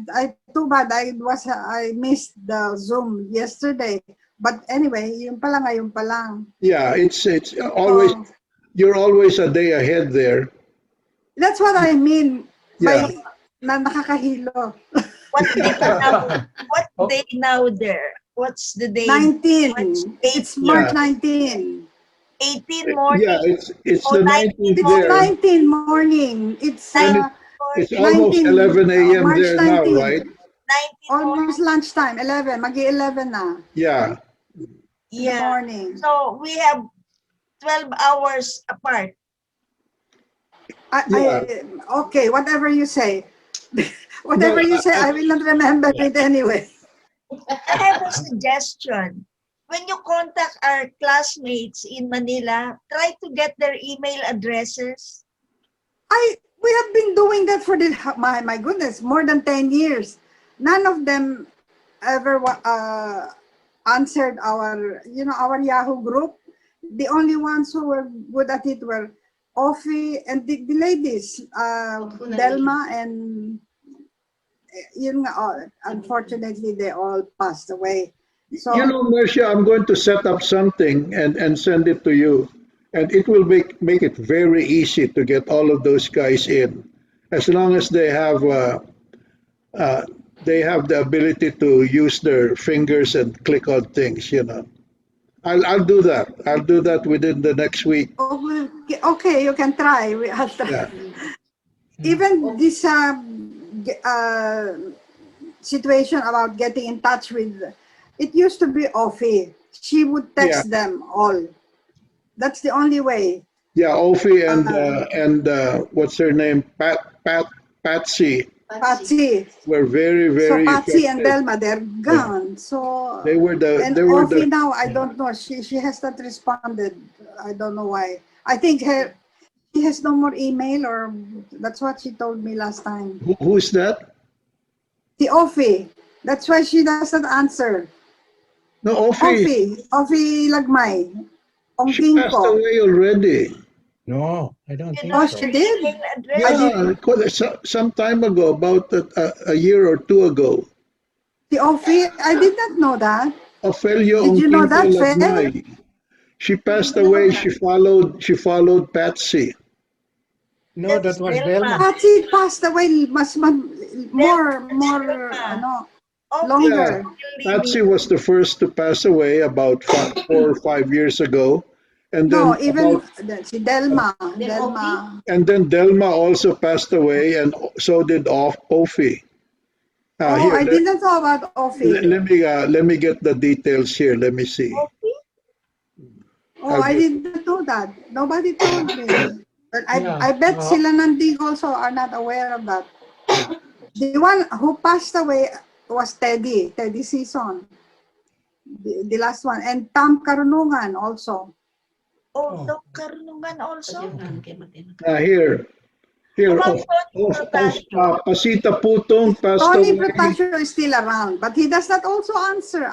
too bad I missed the Zoom yesterday. But anyway, yun pa lang, ayun pa lang. Yeah, it's always So, you're always a day ahead there. that's what I mean Yeah. by nakakahilo. What day now? What day now there? What's the day? 19. It's March Yeah. 19. 18 morning. Yeah, it's Oh, the 19 19th It's there. 19 morning. It's And it's almost 11 a.m. March there now, 19. right? 19 Almost lunchtime, 11. Magi-11 na Yeah. in the Yeah. morning. So we have 12 hours apart. Okay, whatever you say. No, Whatever you say, I will not remember it anyway. I have a suggestion. When you contact our classmates in Manila, try to get their email addresses. We have been doing that for my goodness, more than 10 years. None of them ever answered our Yahoo group. The only ones who were good at it were Ofi and the ladies, Delma and unfortunately they all passed away. So you know, Marcia, I'm going to set up something and send it to you. And it will make it very easy to get all of those guys in. As long as they have the ability to use their fingers and click on things, you know. I'll do that. I'll do that within the next week. okay, you can try. I'll try. Yeah. Even this situation about getting in touch with, it used to be Ofi. She would text them all. That's the only way. Yeah, Ophie and what's her name? Patsy Patsy. were very, So very Patsy and effective. Delma, they're gone. So They were and Ofi now, I don't know. She has not responded. I don't know why. I think she has no more email, or that's what she told me last time. Who's that? The Ofi. That's why she doesn't answer. No, Ofi Lagmay. She passed away already. No, I don't think Oh, so. she did? Yeah, some time ago, about a year or two ago. The Ofi, I did not know that. Ophelia Did you know Ongkinko that, Fel? Lagnay. She passed away. She followed Patsy. No, that was Delma. Patsy passed away more, longer. Yeah, Patsy was the first to pass away about 4 or 5 years ago, and then No, even si Delma. and then Delma also passed away, and so did Ophie. Oh, I didn't know about Ofi. Let me get the details here. Let me see. Oh, I didn't know that. Nobody told me. But I bet sila Nandig also are not aware of that. The one who passed away was Teddy Season. the last one, and Tam Karunungan also. Oh, Doc Karunungan also? Here. Here, How about Tony Protasio? Pasita Putong passed Tony away. Protasio is still around, but he does not also answer.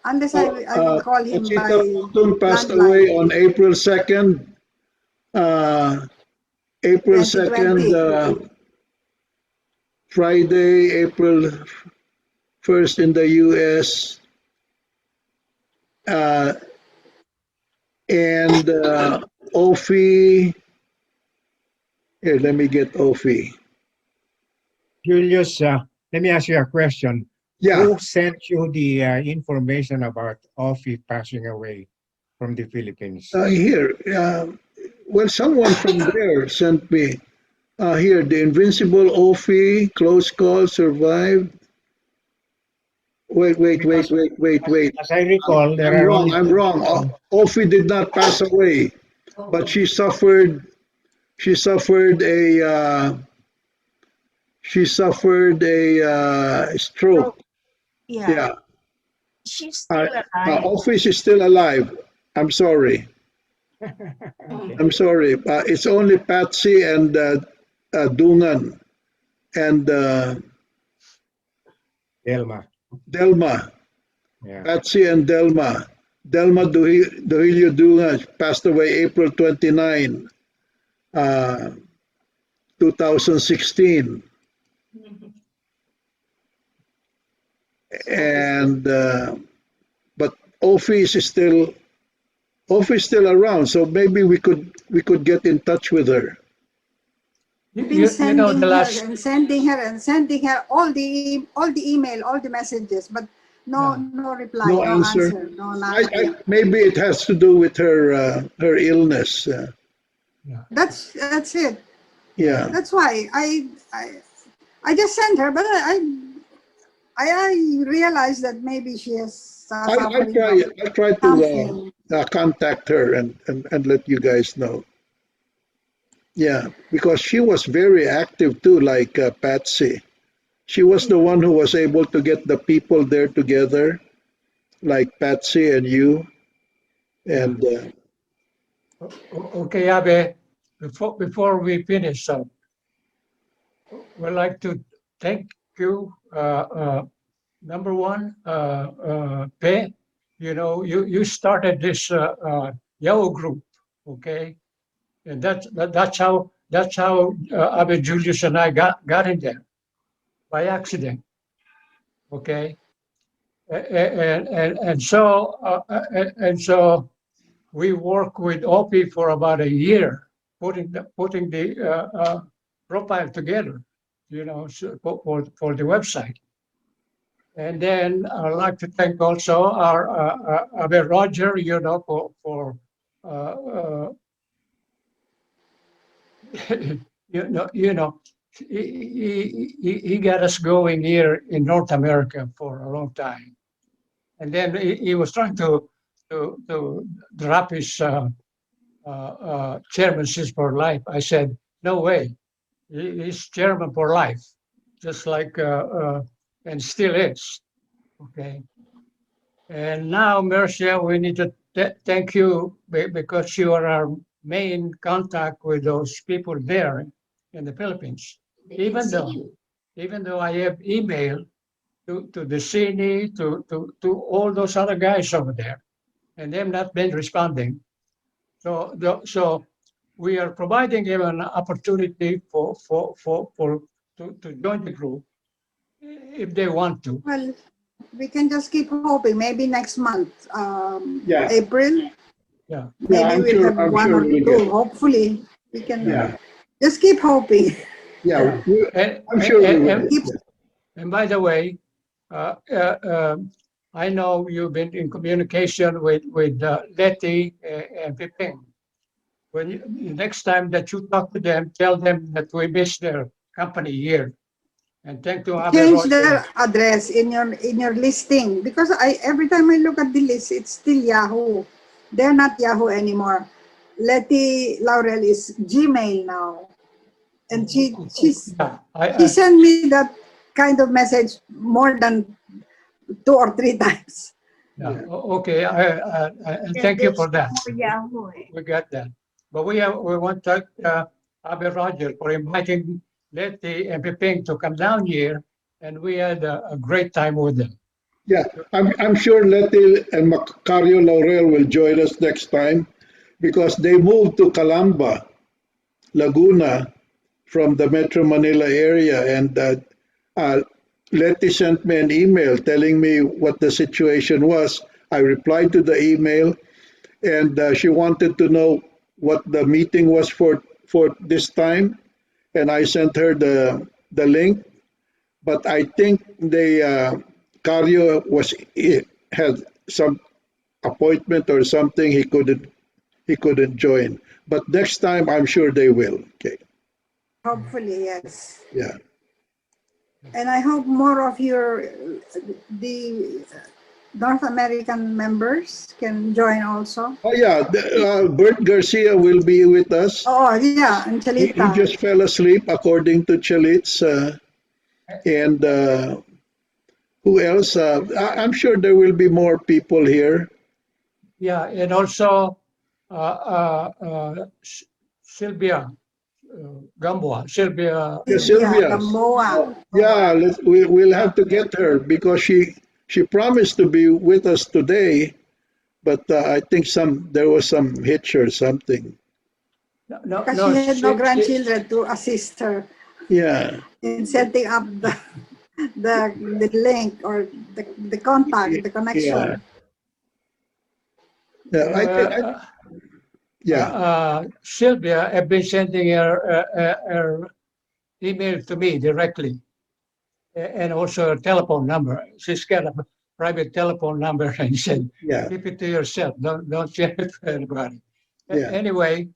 Unless I will call him by Pasita Putong passed landline. away on April 2nd. April 2nd, 2020. Friday, April 1st in the US. And Ophi, here, let me get Ophi. Julius, let me ask you a question. Yeah, Who sent you the information about Offie passing away from the Philippines? here. Well, someone from there sent me. Here, the invincible Ophi, close call, survived. Wait. As I recall, there I'm are wrong. only I'm two wrong. people. Ophi did not pass away, but she suffered. She suffered a. She suffered a stroke. Yeah. Yeah. She's still alive. Office is still alive. I'm sorry. Okay. I'm sorry. It's only Patsy and Dungan and Delma. Delma. Yeah. Patsy and Delma. Delma Dohilio Dungan passed away April 29, 2016. And but Office is still around, so maybe we could get in touch with her. I've been sending her all the email, all the messages, but no reply, No no answer. answer, no nothing. Maybe it has to do with her illness. That's it. Yeah. That's why I just sent her, but I realized that maybe she has I suffering try from to something. contact her and let you guys know. Yeah, because she was very active too, like Patsy. She was the one who was able to get the people there together, like Patsy and you. And Okay, Abe, before we finish, we'd like to thank you. Number one, Pe, you started this Yahoo group, okay, and that's how Abe, Julius, and I got in there by accident, okay, and so we worked with Opie for about a year, putting the profile together, for the website. And then I'd like to thank also our Abe Roger, for he got us going here in North America for a long time. And then he was trying to drop his chairmanship for life. I said, no way. He's chairman for life, just like, and still is. Okay. And now, Marcia, we need to thank you because you are our main contact with those people there in the Philippines. Even though I have emailed to the CNE, to all those other guys over there, and they've not been responding. So we are providing them an opportunity to join the group if they want to. Well, we can just keep hoping. Maybe next month, Yeah. April. Yeah. Maybe we'll have one or two. Hopefully, we can just keep hoping. Yeah, I'm And, sure we will. and by the way, I know you've been in communication with Letty and Piping. Next time that you talk to them, tell them that we miss their company here. And thank to Abe Change Roger. their address in your listing, because every time I look at the list, it's still Yahoo. They're not Yahoo anymore. Letty Laurel is Gmail now, and she sent me that kind of message more than 2 or 3 times. Yeah. Okay. And Yeah, thank you there's for no that. more Yahoo. We got that. But we want to thank Abby Roger for inviting Letty and Piping to come down here, and we had a great time with them. Yeah, I'm sure Letty and Macario Laurel will join us next time because they moved to Calamba, Laguna, from the Metro Manila area, and uh, Letty sent me an email telling me what the situation was. I replied to the email, and she wanted to know what the meeting was for this time, and I sent her the link. But I think they Cario had some appointment or something he couldn't join. But next time I'm sure they will. Okay. Hopefully, yes. Yeah. And I hope more of the North American members can join also. Oh yeah, Bert Garcia will be with us. Oh, yeah, and He Chalita. just fell asleep according to Chalitz. And who else? I'm sure there will be more people here. Yeah, and also Sylvia Gamboa. Sylvia. Yeah, Sylvia. Gamboa. Yeah, we'll have to get her because she promised to be with us today, but I think there was some hitch or something. Because she had no grandchildren to assist her Yeah. in setting up the link or the contact, the connection. Sylvia have been sending her email to me directly, and also her telephone number. She's got a private telephone number, and said, "Keep it to yourself. Don't share it to anybody." Yeah. Anyway,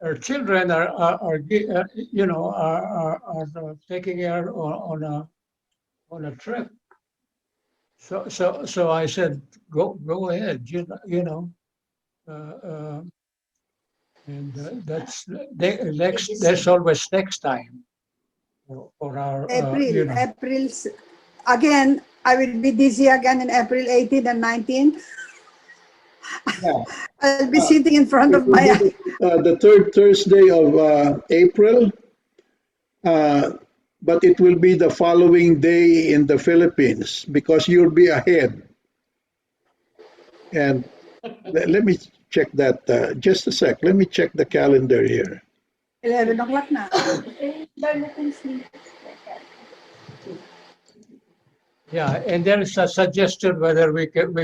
her children are taking her on a trip. So I said, go ahead, and there's always next time for our April's again. I will be busy again in April 18 and 19. Yeah. I'll be sitting in front of my the third Thursday of April, but it will be the following day in the Philippines because you'll be ahead. And let me check that. Just a sec. Let me check the calendar here. 11 o'clock na. Yeah, and there is a suggestion whether we could.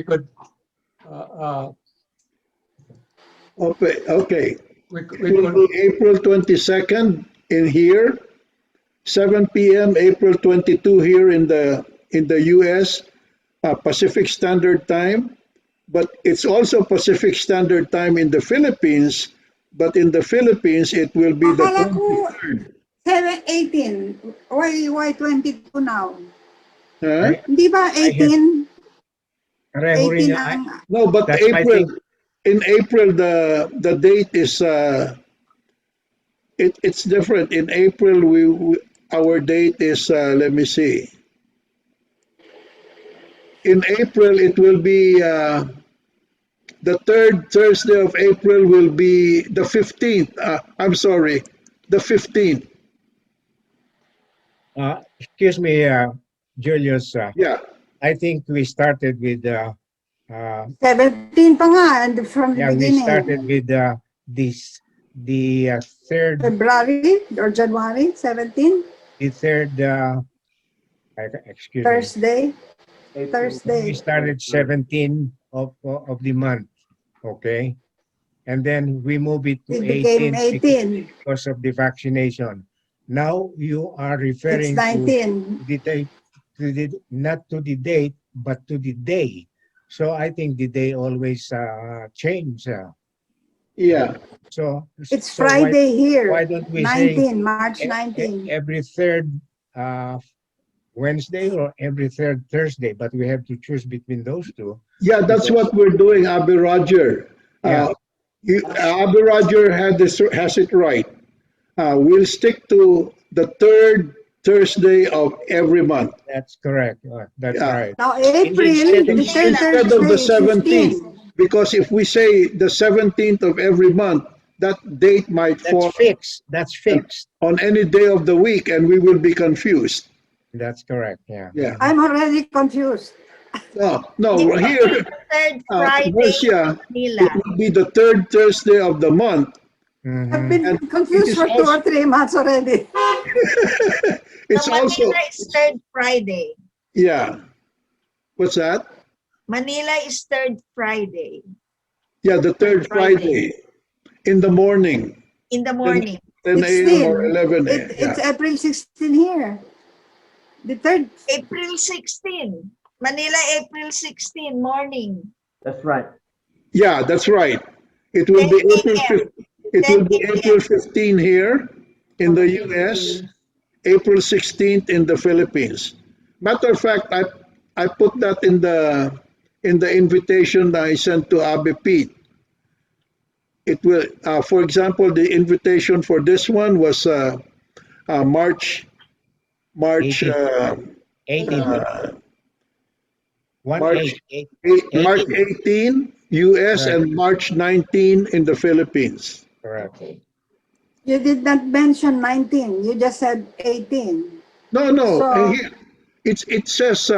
Okay. It will be April 22nd in here, 7 p.m. April 22 here in the U.S. Pacific Standard Time, but it's also Pacific Standard Time in the Philippines. But in the Philippines, it will be the 23rd. 18. Why 22 now? Huh? Di ba 18? 18 ang... No, but April. In April, the date is it's different. In April, our date is let me see. In April, it will be the third Thursday of April will be the 15th. I'm sorry, the 15th. Excuse me, Julius. Yeah. I think we started with 17 pa nga, and from the beginning. We started with the third February or January 17. The third excuse Thursday. me. Thursday. We started 17 of the month, okay, and then we move it to It became 18 because of the vaccination. Now you are referring it's 19. to the date, not to the date, but to the day. So I think the day always change. Yeah. So it's Friday here. Why don't we 19, say March 19. Every third Wednesday or every third Thursday? But we have to choose between those two. Yeah, that's what we're doing, Abby Roger. Abby Roger has it right. We'll stick to the third Thursday of every month. That's correct. That's Yeah. right. Now, April, Instead of the third Instead of the Thursday is 17th, 15. because if we say the 17th of every month, that date might That's fall fixed. That's fixed. on any day of the week and we will be confused. That's correct. Yeah. Yeah. I'm already confused. No, here, Third Friday Marcia, in it Manila. will be the third Thursday of the month. I've Mhm. been And it confused is for 2 also, or 3 months already. it's So also, Manila is third Friday. yeah. What's that? Manila is third Friday Yeah, the third Friday in the morning, in the 10, morning. 10 a.m. or 16. 11 It's a.m. April 16 here. The third. April 16. Manila, April 16 morning. That's right. Yeah, that's right. It will 10 be April a.m. 15, it 10 will be April a.m. 15 here in the US, April 16th in the Philippines. Matter of fact, I put that in the invitation that I sent to Abe Pete. It will, for example, the invitation for this one was March March 18. 18. March 18. 18 US Right. and March 19 in the Philippines. Correct. You did not mention 19. You just said 18. No. So Here, it says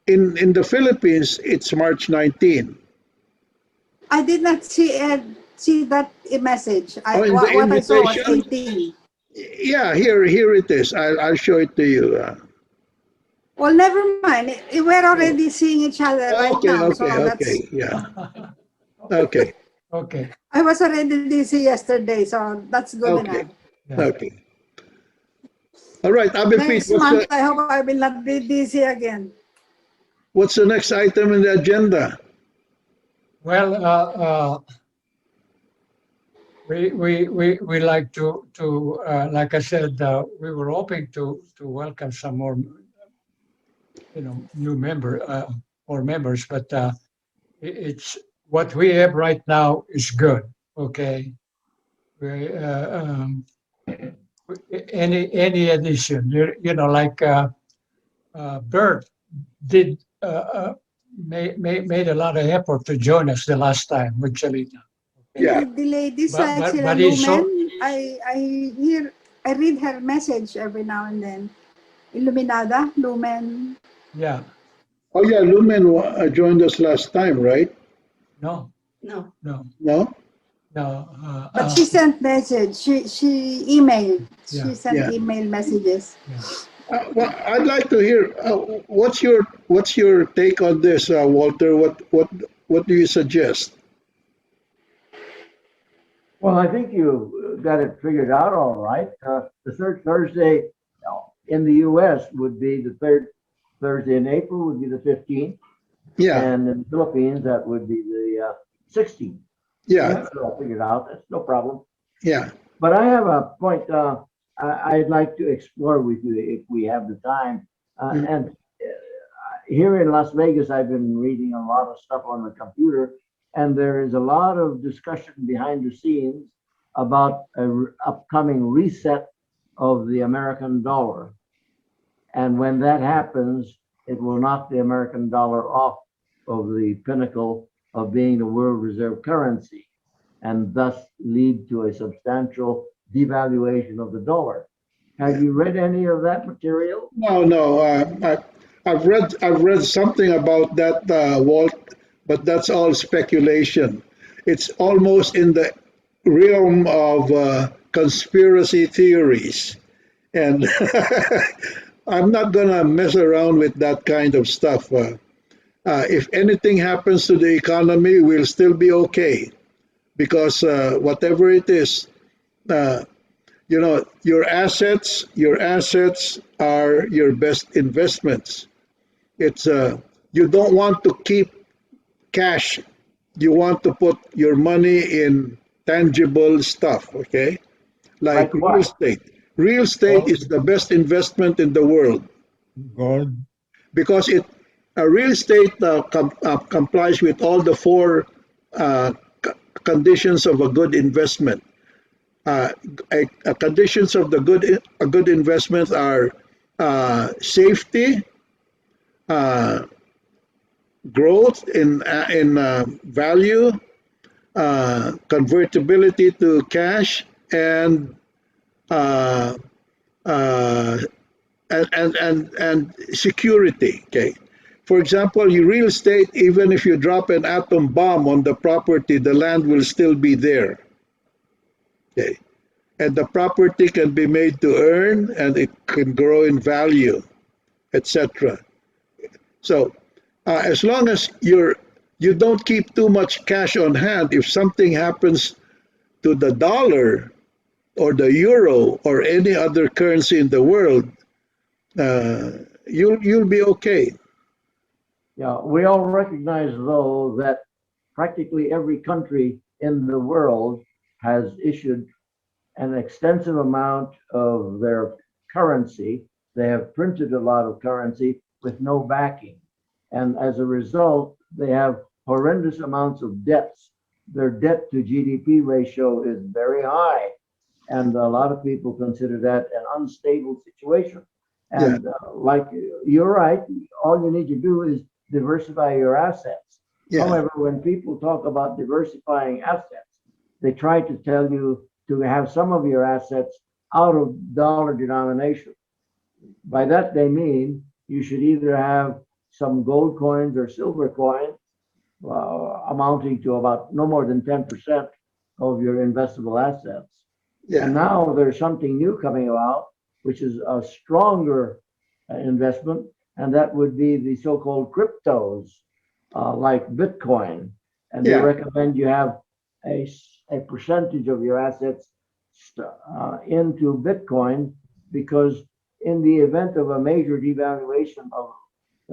in the Philippines it's March 19. I did not see that message. Oh, in the What I saw was invitation? 18. Yeah, here it is. I'll show it to you. Well, never mind. We're already seeing each other right Okay, now. So okay. Yeah. Okay. Okay. I was already busy yesterday. So that's good Okay. enough. Yeah. Okay. All right, Abe Pete, Next month, I hope I will not be busy again. what's the next item in the agenda? Well, we like to like I said, we were hoping to welcome some more, new or members, but it's what we have right now is good. Okay. We, any addition, like Bert did made a lot of effort to join us the last time with Chalita. Yeah. The ladies like sila but he's so, Lumen, I read her message every now and then. Illuminada, Lumen. yeah, Oh yeah, Lumen joined us last time, right? no, No. no, No? no. But she sent message. She emailed. Yeah. She sent Yeah. email messages. Well, I'd like to hear what's your take on this, Walter? What do you suggest? Well, I think you got it figured out all right. The third Thursday in the US would be the third Thursday in April would be the 15th. Yeah, And in the Philippines, that would be the 16th. yeah, That's all figured out. That's no problem. yeah. But I have a point I'd like to explore with you if we have the time. And here in Las Vegas, I've been reading a lot of stuff on the computer, and there is a lot of discussion behind the scenes about an upcoming reset of the American dollar. And when that happens, it will knock the American dollar off of the pinnacle of being the world reserve currency, and thus lead to a substantial devaluation of the dollar. Have you read any of that material? No. I've read something about that, Walt, but that's all speculation. It's almost in the realm of conspiracy theories, and I'm not gonna mess around with that kind of stuff. If anything happens to the economy, we'll still be okay because whatever it is, uh, your assets are your best investments. It's you don't want to keep cash. You want to put your money in tangible stuff. Okay, like Like real what? estate. Real estate Gold. is the best investment in the world Gold. because real estate complies with all the four uh, conditions of a good investment. conditions of the good investments are safety, uh, growth in value, convertibility to cash, and uh, uh, and security. Okay. For example, your real estate, even if you drop an atom bomb on the property, the land will still be there. Okay. And the property can be made to earn and it can grow in value, etc. So as long as you don't keep too much cash on hand, if something happens to the dollar or the euro or any other currency in the world, you'll be okay. Yeah, we all recognize, though, that practically every country in the world has issued an extensive amount of their currency. They have printed a lot of currency with no backing. And as a result, they have horrendous amounts of debts. Their debt to GDP ratio is very high. And a lot of people consider that an unstable situation. And like you're right, all you need to do is diversify your assets. Yeah. However, when people talk about diversifying assets, they try to tell you to have some of your assets out of dollar denomination. By that, they mean you should either have some gold coins or silver coins amounting to about no more than 10% of your investable assets. Yeah. And now there's something new coming about, which is a stronger investment, and that would be the so-called cryptos, like Bitcoin. And they recommend you have a percentage of your assets into Bitcoin, because in the event of a major devaluation of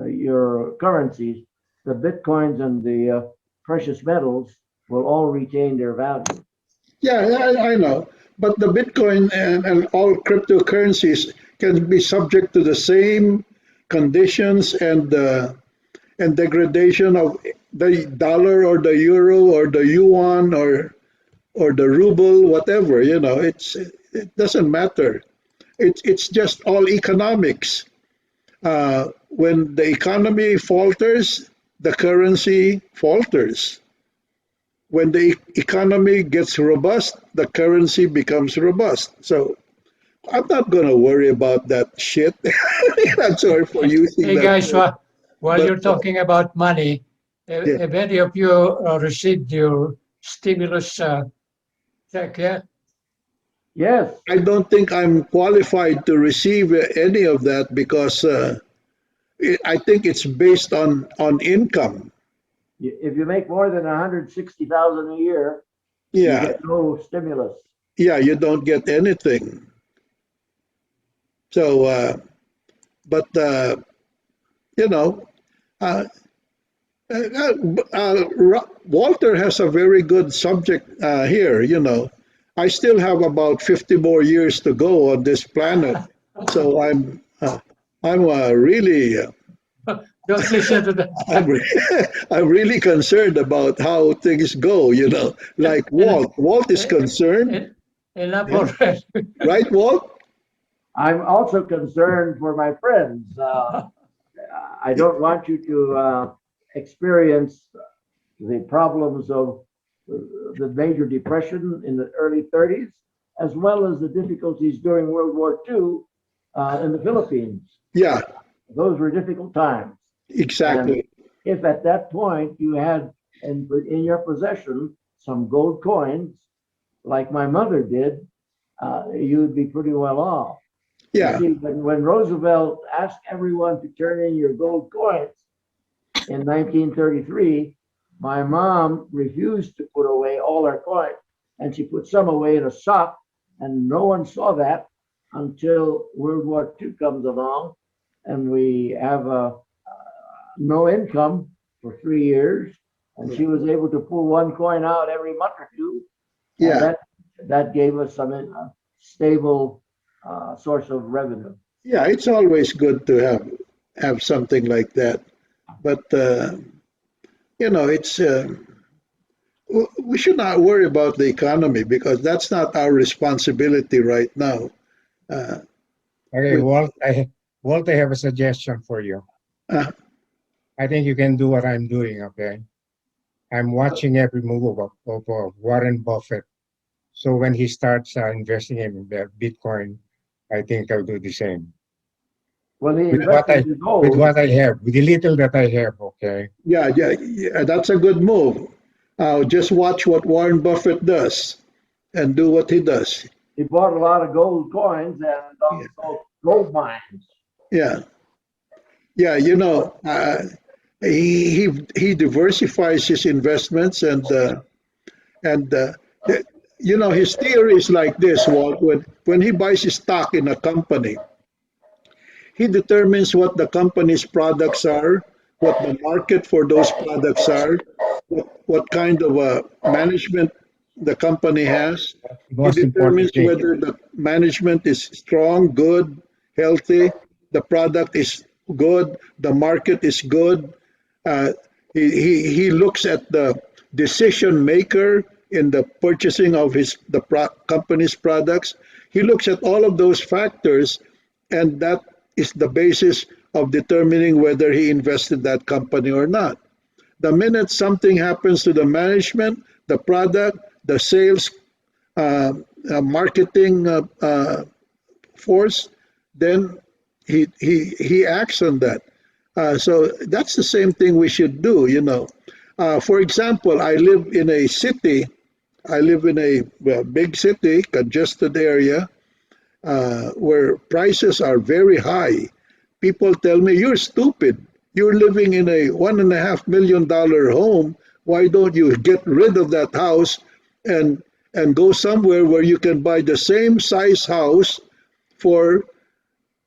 your currencies, the Bitcoins and the precious metals will all retain their value. Yeah, I know. But the Bitcoin and all cryptocurrencies can be subject to the same conditions and degradation of the dollar or the euro or the yuan or the ruble, whatever. It doesn't matter. It's just all economics. When the economy falters, the currency falters. When the economy gets robust, the currency becomes robust. So I'm not going to worry about that shit. I'm sorry for using Hey that guys, word. while you're talking about money, have any of you received your stimulus check yet? Yes. I don't think I'm qualified to receive any of that because I think it's based on income. If you make more than 160,000 a year, you get no stimulus. Yeah, you don't get anything. So, but you know, uh, Walter has a very good subject here. I still have about 50 more years to go on this planet, so I'm really. Don't listen to that. I'm really concerned about how things go. Like Walt. Walt is concerned. Enough already. Right, Walt? I'm also concerned for my friends. I don't want you to experience the problems of the major depression in the early 30s, as well as the difficulties during World War II in the Philippines. Yeah. Those were difficult times. Exactly. And if at that point you had in your possession some gold coins, like my mother did, you would be pretty well off. Yeah. You see, when Roosevelt asked everyone to turn in your gold coins in 1933, my mom refused to put away all her coins, and she put some away in a sock, and no one saw that until World War II comes along, and we have no income for 3 years, and she was able to pull one coin out every month or two. Yeah. That gave us some stable source of revenue. Yeah, it's always good to have something like that, but it's we should not worry about the economy because that's not our responsibility right now. Uh, Okay, we, Walt, I have a suggestion for you. uh, I think you can do what I'm doing, okay? I'm watching every move of Warren Buffett. So when he starts investing in Bitcoin, I think I'll do the same. Well, he With what invested I in with gold. what I have, with the little that I have, okay? yeah, that's a good move. Just watch what Warren Buffett does and do what he does. He bought a lot of gold coins and Yeah, also gold mines. yeah, yeah. He diversifies his investments and his theory is like this. Walt, when he buys his stock in a company, he determines what the company's products are, what the market for those products are, what kind of management the company has. The He most determines important thing. whether the management is strong, good, healthy, the product is good, the market is good. Uh, he looks at the decision maker in the purchasing of company's products. He looks at all of those factors, and that is the basis of determining whether he invested that company or not. The minute something happens to the management, the product, the sales, marketing force, then he acts on that. So that's the same thing we should do. For example, I live in a city. I live in a big city, congested area, where prices are very high. People tell me, "You're stupid. You're living in a $1.5 million home. Why don't you get rid of that house and go somewhere where you can buy the same size house for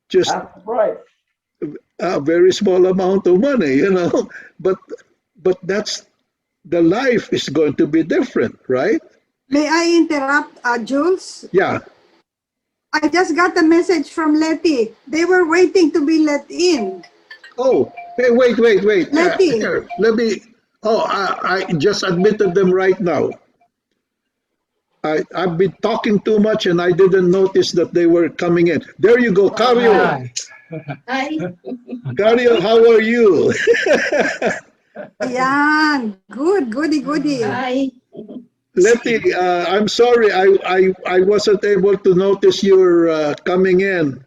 just Half the price. a very small amount of money?" But that's the life is going to be different, right? May I interrupt, Jules? Yeah. I just got a message from Letty. They were waiting to be let in. Oh, hey, wait. Letty. Here, let me. Oh, I just admitted them right now. I've been talking too much and I didn't notice that they were coming in. There you go, Cario. Hi. Hi. Cario, how are you? Ayan. Good, goody. Hi. Letty, I'm sorry, I wasn't able to notice you're coming in.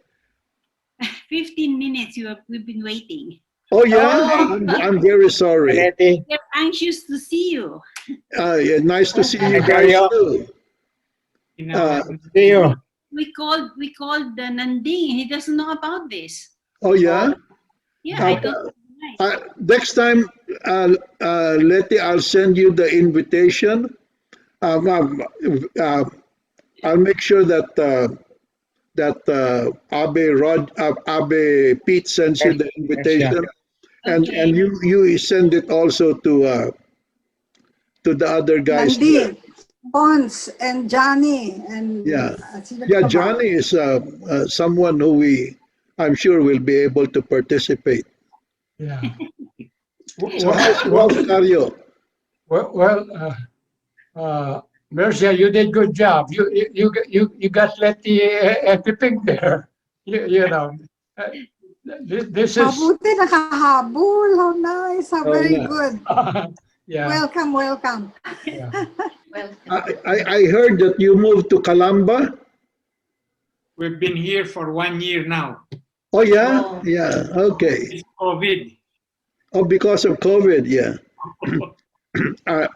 15 minutes we've been waiting. Oh yeah, Oh. I'm very sorry. Letty, We're anxious to see you. Yeah, nice to see you Hi, guys Cario. too. Uh, See you. We called the Nanding. He doesn't know about this. oh yeah. Yeah, I Uh, thought Next time, Letty, I'll send you the invitation. Um, um, uh, I'll make sure that Abe Pete sends you the Yes, yeah. invitation, and okay. you send it also to the other guys there. Nandi, Pons, and Johnny, and Yeah, sino yeah. pa ba? Johnny is someone who I'm sure will be able to participate. Yeah. So how's Cario? Mercia, you did good job. You got Letty at the pig there. You know, uh, this is Mabuti, nakahabol. How nice. How Oh, very yeah. good. yeah. Welcome. Yeah. Welcome. I heard that you moved to Calamba. We've been here for 1 year now. Oh yeah, Oh. yeah. Okay. It's COVID. Oh, because of COVID, yeah. Uh,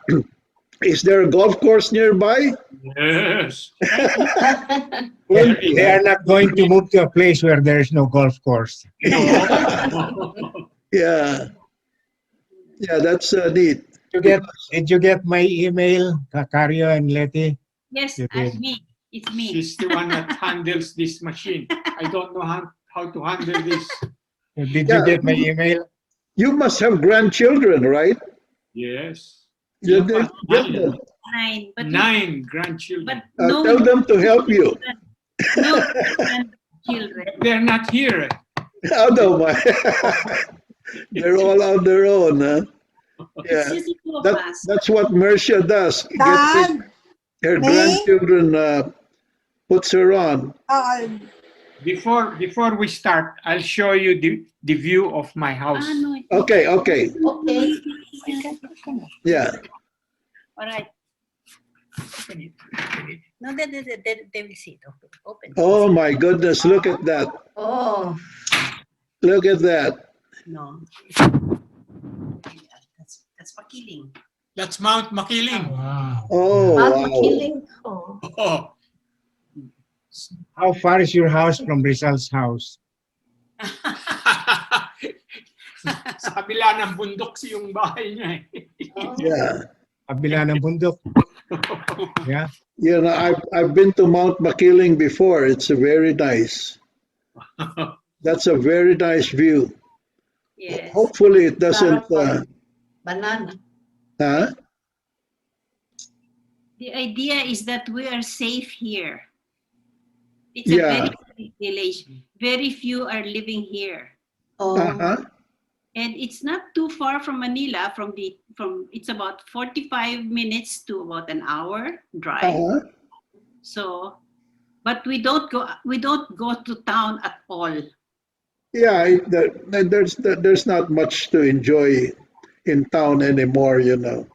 is there a golf course nearby? Yes. Well, Plenty, they huh? are not going to move to a place where there is no golf course. No. Yeah, yeah. That's neat. Did you get my email, Cario and Letty? Yes, You it's did. me. It's me. She's the one that handles this machine. I don't know how to handle this. Did Yeah. you get my email? You must have grandchildren, right? Yes. You Yeah, did- get them. 9, but 9 grandchildren. but no Tell them to help you. no grandchildren. They're not here. Oh no, my. They're all on their own, huh? It's Yeah, just the two of us. that's what Mercia does. Dad, Her May? grandchildren puts her on. Before we start, I'll show you the view of my house. No. Okay. Okay. Yeah. All right. Open it. No, they will see it. Open. Oh my goodness, look at that. Oh, Look at that. No. That's Makiling. That's Mount Makiling. Wow. Oh, Mount wow. Makiling. Oh. Oh. How far is your house from Rizal's house? Sa kabila ng bundok yung bahay niya eh. Yeah. Kabila ng bundok. Yeah. You know, I've been to Mount Makiling before. It's a very nice. That's a very nice view. Yes. Hopefully it doesn't. Banana. Huh? The idea is that we are safe here. It's Yeah. a very big village. Very few are living here. Oh. Uh-huh. And it's not too far from Manila. It's about 45 minutes to about an hour drive. Uh-huh. So, but we don't go to town at all. Yeah, there's not much to enjoy in town anymore, you know.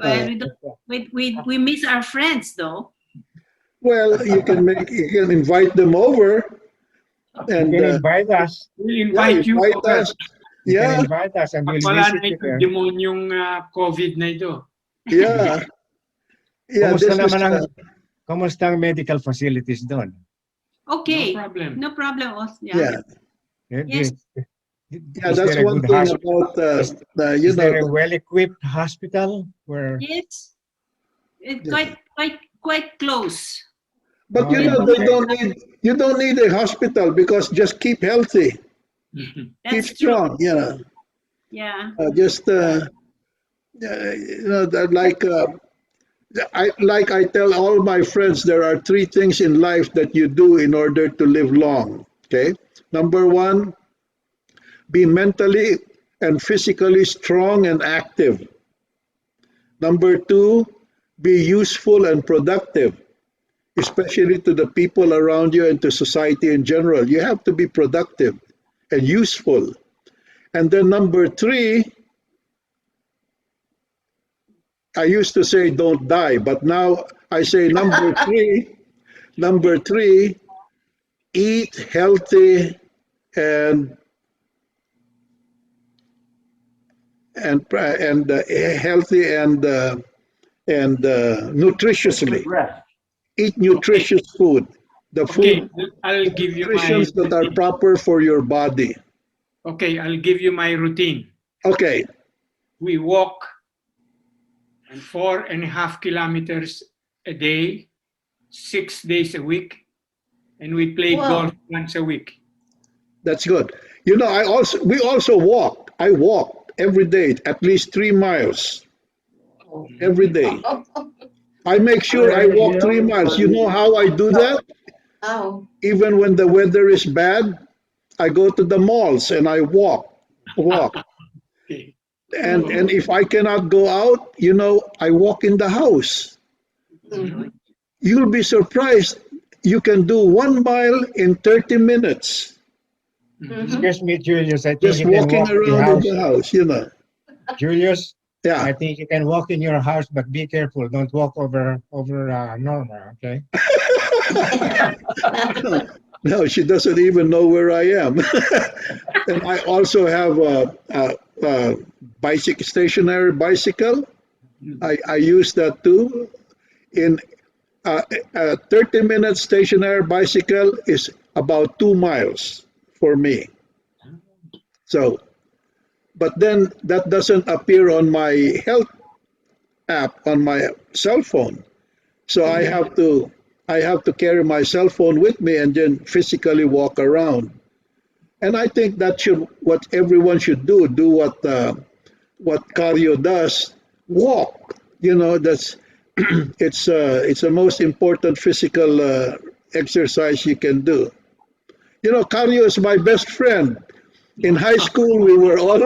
Well, we miss our friends though. Well, you can invite them over, and You can invite us. We'll invite you invite over. us. You Yeah, can invite us and we'll Pag wala visit na you itong there. demonyong COVID na ito. yeah, yeah. Kumusta This is, naman kumusta ang medical facilities doon? Okay, No problem. no problem. yeah, Yes. yeah. Is That's there a one good thing hospital? about Is there a well-equipped hospital where? Yes, it's quite close. But you know, you don't need a hospital because just keep healthy, keep That's strong. true. You know, Yeah. just you know, that I tell all my friends, there are three things in life that you do in order to live long. Okay, number one, be mentally and physically strong and active. Number two, be useful and productive, especially to the people around you and to society in general. You have to be productive and useful. And then number three, I used to say don't die, but now I say number three, eat healthy and healthy and nutritiously. Eat nutritious food. The food, I'll give you my nutritions that are proper for your body. Okay, I'll give you my routine. Okay. We walk 4.5 kilometers a day, 6 days a week, and we play golf once a week. That's good. You know, we also walk. I walk every day, at least 3 miles every day. I make sure I walk 3 miles. You know how I do that? How? Even when the weather is bad, I go to the malls and I walk. Okay. And if I cannot go out, you know, I walk in the house. You'll be surprised. You can do 1 mile in 30 minutes. Excuse me, Julius. I think Just you can walking walk in your around house. in the house, you know. Julius, Yeah. I think you can walk in your house, but be careful. Don't walk over Norma, okay? No, she doesn't even know where I am. And I also have a stationary bicycle. I use that too. In a 30-minute stationary bicycle is about 2 miles for me. So, but then that doesn't appear on my health app on my cell phone. So I have to carry my cell phone with me and then physically walk around. And I think that what everyone should do. Do what cardio does. Walk. You know, that's it's the most important physical exercise you can do. You know, cardio is my best friend. In high school, we were all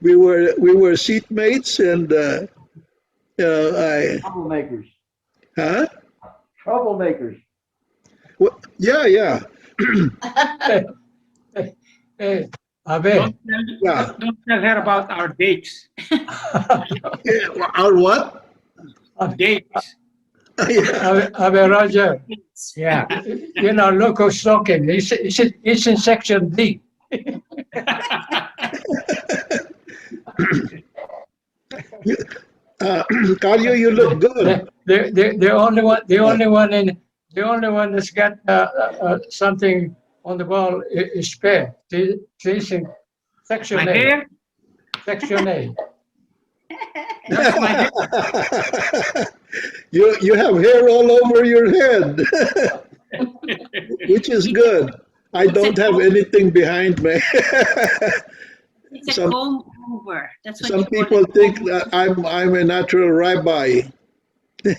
we were seatmates, and I Troublemakers. huh? Troublemakers. Well, yeah. Hey, hey, hey, Abe. Yeah. Don't tell her about our dates. Yeah, our what? Dates. Yeah. Abe Roger, Yeah. you know, look who's talking. He's in section D. Carlo, you look good. The only one that's got something on the ball is Pe. She's in section My A. hair? Section A. That's my hair. You have hair all over your head, which is good. I don't have anything behind me. It's a Some comb over. That's what some you call people it. think that I'm a natural rabbi. I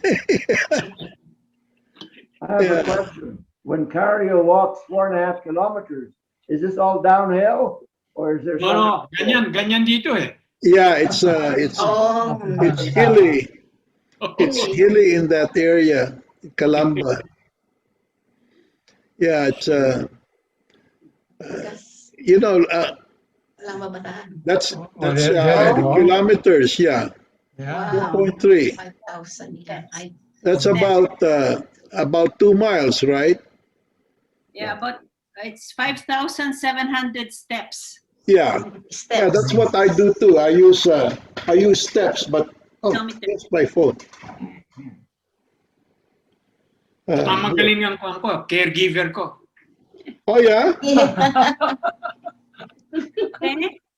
have a Yeah. question. When Cario walks 4.5 kilometers, is this all downhill or is there No, some? no. Ganyan dito eh. Yeah, Oh, it's hilly. It's really? hilly in that area, Calamba. Yeah, it's Because you know walang babatahan. that's Oh, that's there you go. kilometers. Yeah, Yeah. Wow. 2.3. 5,000. Yeah, That's Steps. about 2 miles, right? Yeah, but it's 5,700 steps. Yeah, yeah. steps. That's what I do too. I use steps, but Kilometer. that's my phone. Ang Uh, magaling ang kuwan ko, caregiver ko. oh yeah.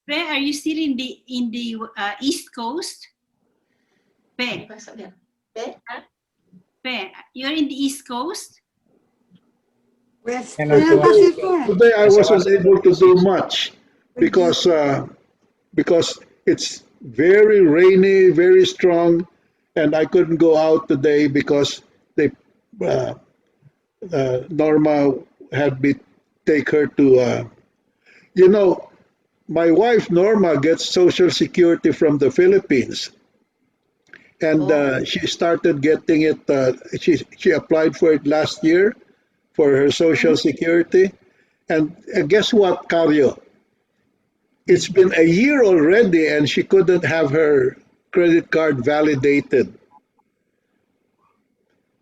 Pe, are you still in the East Coast? Pe, you're in the East Coast? West Hello po. Pacific. Today I wasn't able to do much because it's very rainy, very strong, and I couldn't go out today because they Norma had me take her to you know my wife Norma gets Social Security from the Philippines, and she started getting it. She applied for it last year for her Social Security, and guess what, Cario? It's been a year already, and she couldn't have her credit card validated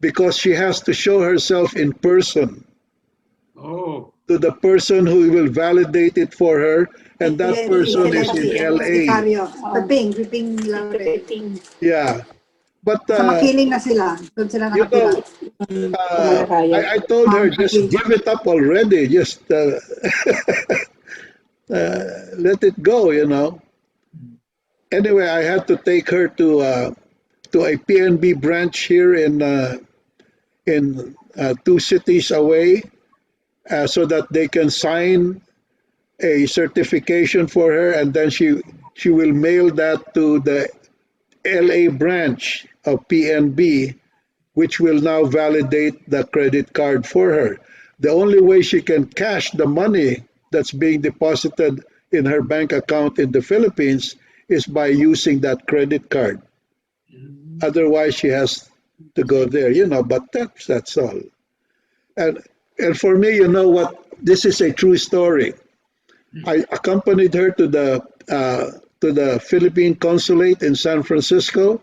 because she has to show herself in person Oh. to the person who will validate it for her, and that person Sila is in si LA. Cario. Piping Laure. Yeah, but Sa Makiling na sila. Doon sila you nakatira. know, I told her just give it up already. Just let it go. Anyway, I had to take her to a PNB branch here in 2 cities away, so that they can sign a certification for her, and then she will mail that to the LA branch of PNB, which will now validate the credit card for her. The only way she can cash the money that's being deposited in her bank account in the Philippines is by using that credit card. Otherwise, she has to go there, but that's all. And and for me, you know what? This is a true story. I accompanied her to the Philippine consulate in San Francisco,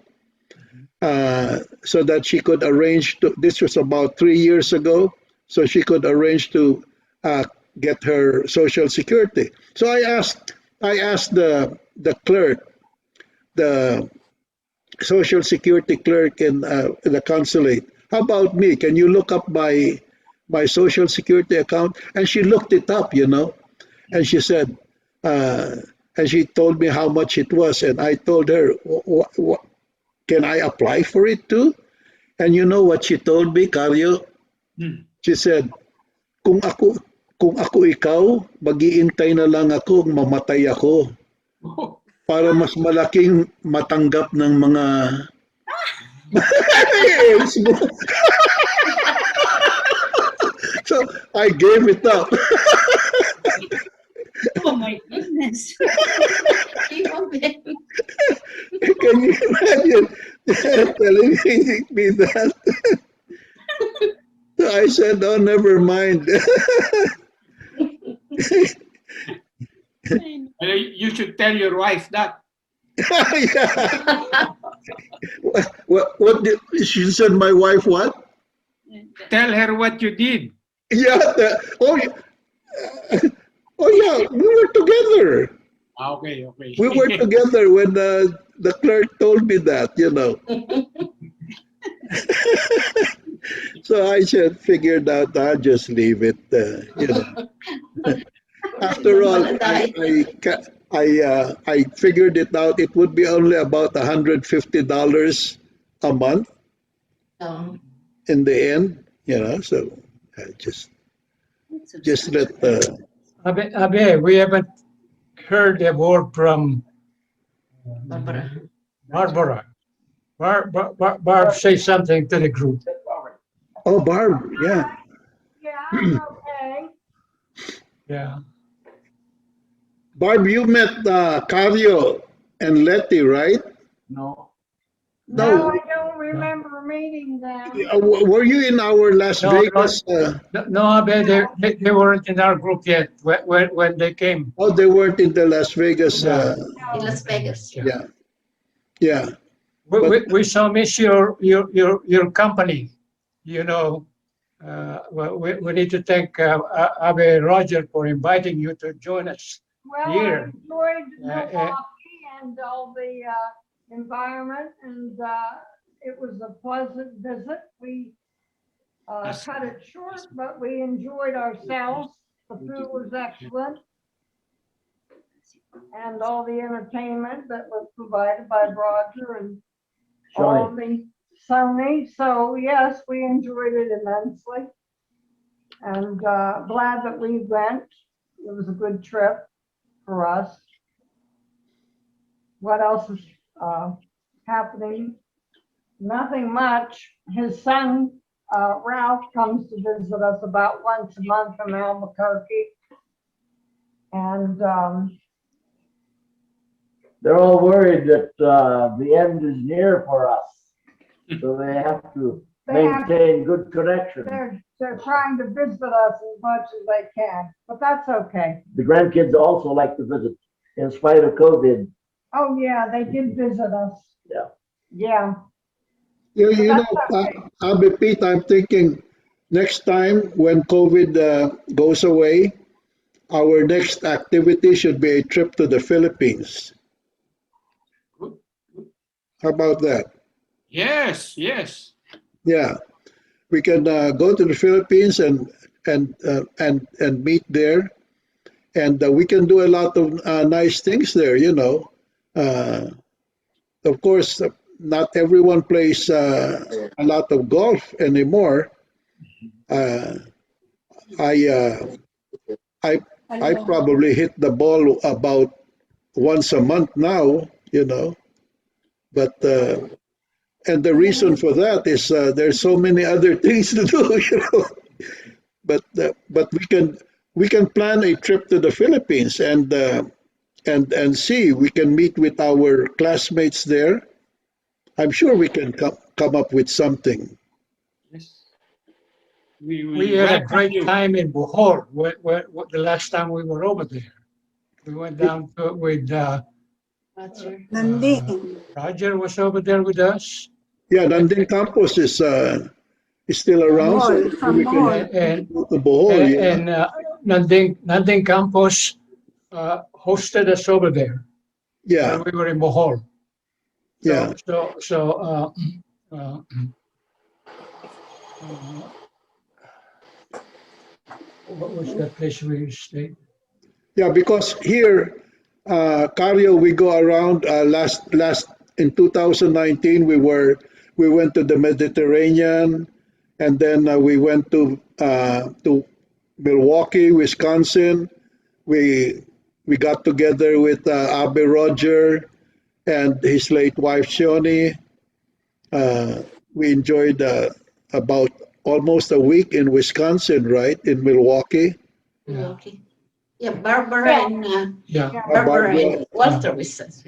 so that she could arrange to. This was about 3 years ago, so she could arrange to uh, get her Social Security. So I asked the clerk, the Social Security clerk in the consulate, how about me? Can you look up my Social Security account? And she looked it up, and she said, uh, and she told me how much it was, and I told her, can I apply for it too? And you know what she told me, Cario? She said, kung ako kung ako ikaw, mag-iintay na lang ako mamatay ako para mas malaking matanggap ng mga else mo. So I gave it up. Oh my goodness. Can you imagine telling me that? So I said, oh, never mind. You should tell your wife that. Yeah. What did, she said, my wife what? Tell her what you did. Yeah. Oh, yeah, we were together. Okay, okay. We were together when the clerk told me that, you know. So I said, figured out, I'll just leave it, you know. After all, I figured it out. It would be only about $150 a month Oh. in the end, you know. So I just let Abe, we haven't heard a word from Barbara. Barbara. Barb, say something to the group. oh, Barb, yeah. Yeah, I'm okay. Yeah. Barb, you met Cario and Letty, right? No. No, No. I don't remember meeting them. Were you in our Las No, Vegas? no, Abe, they weren't in our group yet when they came. Oh, they weren't in the Las Vegas. Yeah. In Las Vegas. Yeah, yeah. We so miss your company. You know, well, we need to thank Abe Roger for inviting you to join us Well, I here. enjoyed Uh, Milwaukee and all the environment, and it was a pleasant visit. We cut it short, but we enjoyed ourselves. The food was excellent, and all the entertainment that was provided by Roger and all the Sony. So yes, we enjoyed it immensely, and glad that we went. It was a good trip for us. What else is happening? Nothing much. His son, Ralph, comes to visit us about once a month from Albuquerque. And They're all worried that the end is near for us. So they have to maintain good connection. they're trying to visit us as much as they can, but that's okay. The grandkids also like to visit in spite of COVID. Oh, yeah, they did visit us. Yeah. Yeah. You know, Abe Pete, I'm thinking next time when COVID goes away, our next activity should be a trip to the Philippines. How about that? Yes, yes. Yeah, we can go to the Philippines and meet there, and we can do a lot of nice things there. You know, of course, not everyone plays a lot of golf anymore. Uh, I I probably hit the ball about once a month now. You know, but and the reason for that is there's so many other things to do. You know, but we can plan a trip to the Philippines and see. We can meet with our classmates there. I'm sure we can come up with something. Yes. We had a great time in Bohol the last time we were over there. We went down with Roger. Roger was over there with us. Yeah, Nandin Campos is still around, so we can go to Bohol. Yeah. And Nanding Campos hosted us over there. Yeah. When we were in Bohol. Yeah. What was that place we stayed? Yeah, because here, Cario, we go around. Last in 2019, we went to the Mediterranean, and then we went to Milwaukee, Wisconsin. We got together with Abe Roger and his late wife Shioni. We enjoyed about almost a week in Wisconsin, right? In Milwaukee. Milwaukee. Yeah, Barbara and Yeah. Barbara Barbara, and Walter with us.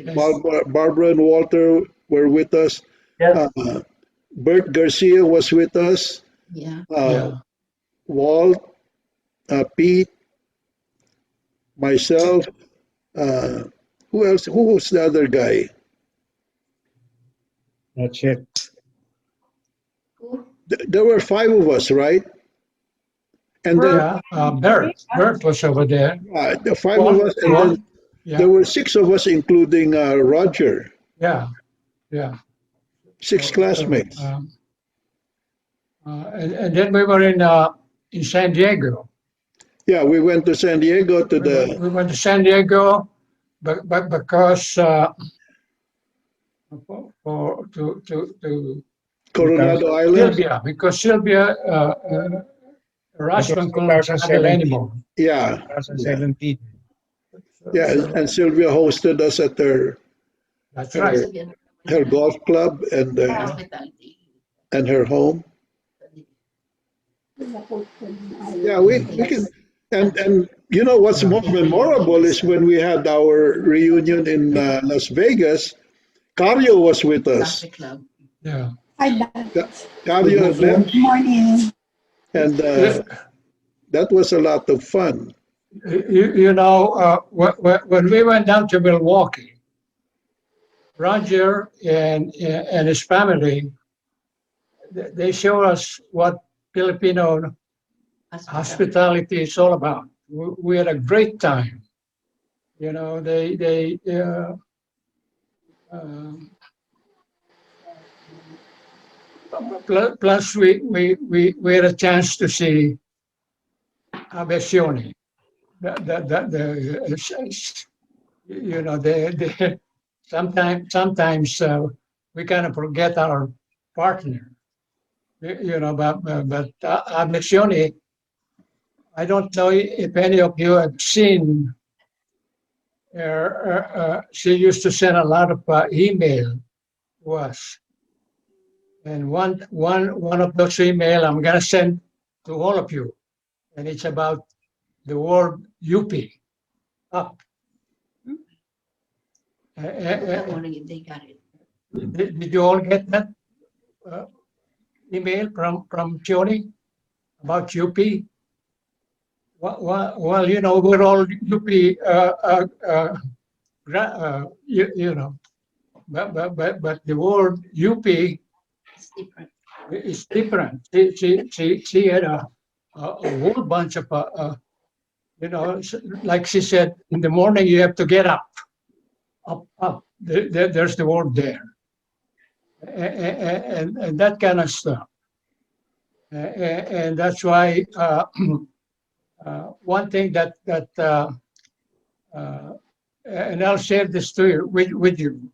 Barbara and Walter were with us. Yes. Bert Garcia was with us. Yeah. Yeah. Walt, Pete, myself. Uh, who else? Who was the other guy? That's it. There were five of us, right? And then Yeah. Bert was over there. the five of us, and then Yeah. there were six of us, including Roger. Yeah. Yeah. Six classmates. And then we were in San Diego. Yeah, we went to San Diego to We went to San Diego, but because to Coronado Islands. Sylvia, because Sylvia her husband couldn't travel anymore. Yeah. 2017. Yeah, and Sylvia hosted us at That's right. her golf club and her home. Yeah, we can, and you know what's more memorable is when we had our reunion in Las Vegas. Cario was with us. Yeah. Cario and Lem, Good morning. and that was a lot of fun. You know, when we went down to Milwaukee, Roger and his family, they show us what Filipino hospitality is all about. We had a great time. You know, plus we had a chance to see Avesioni. You know, sometimes we kind of forget our partner. You know, but Avesioni, I don't know if any of you have seen. She used to send a lot of email to us, and one of those email I'm gonna send to all of you, and it's about the word UP, up. They got it. Did you all get that email from Johnny about UP? Well, you know, we're all UP, you know, but the word UP is different. She had a whole bunch of, you know, like she said, in the morning you have to get up. There's the word there. And that kind of stuff. And that's why one thing that and I'll share this to you with you.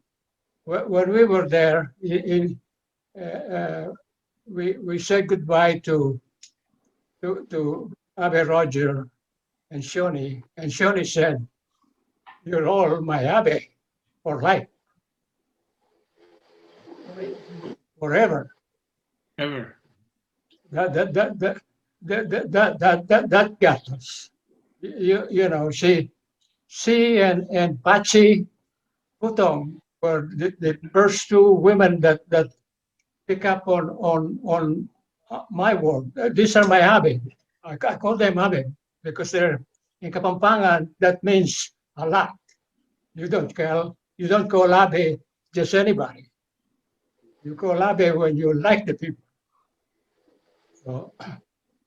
When we were there, we said goodbye to Abe Roger and Shoni said, "You're all my Abe for life, forever." Ever. That got us. You know, she and Pachi Putong were the first two women that pick up on my word. These are my Abe. I call them Abe because they're in Kapampangan. That means a lot. You don't call Abe just anybody. You call Abe when you like the people.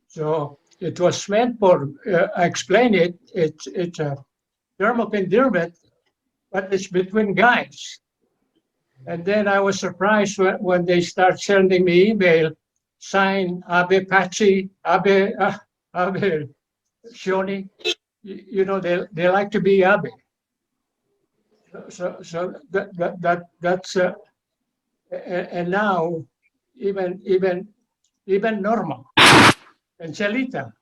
So it was meant for. I explain it. It's a term of endearment, but it's between guys. And then I was surprised when they start sending me email, sign Abe Pachi, Abe Shoni. You know, they like to be Abe. So that's and now even Norma and Chelita,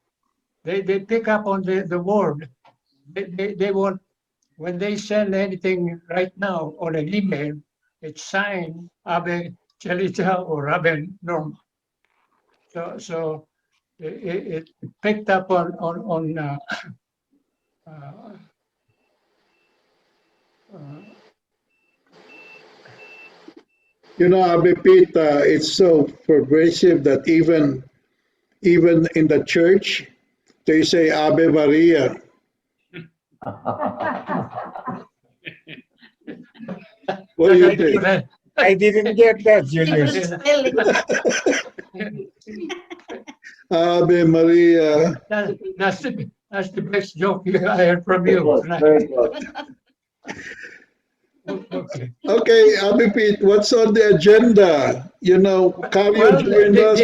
they pick up on the word. They want when they send anything right now on an email, it's signed Abe Chelita or Abe Norma. So it picked up on uh, uh, You know, Abe Pete, it's so pervasive that even in the church, they say Ave Maria. What do you think? I didn't get that, Different Julius. spelling. Ave Maria. That's the best joke I heard from you Close, very tonight. close. Okay. Okay, Abe Pete, what's on the agenda? You know, Carlo Well, joined us.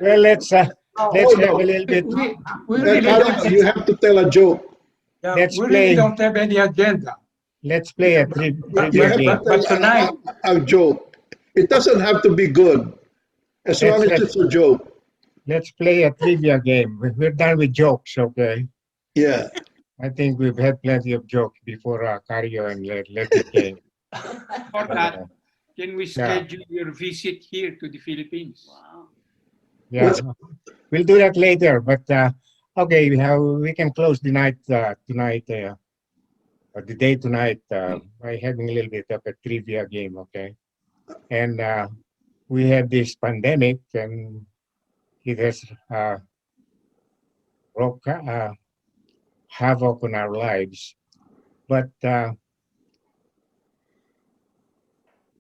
Well, let's have Oh, a no. little bit. we really Carlo, don't. you have to tell a joke. Yeah, Let's we really play. don't have any agenda. Let's play a You trivia have game. to But tell tonight, a joke. It doesn't have to be good, as long as it's a joke. Let's play a trivia game. We're done with jokes, okay? Yeah. I think we've had plenty of jokes before Cario and let it game. For that, can we Yeah. schedule your visit here to the Philippines? Wow. Yeah, we'll do that later. But okay, we can close the night tonight, or the day tonight by having a little bit of a trivia game, okay? And we have this pandemic, and it has wrought havoc on our lives. But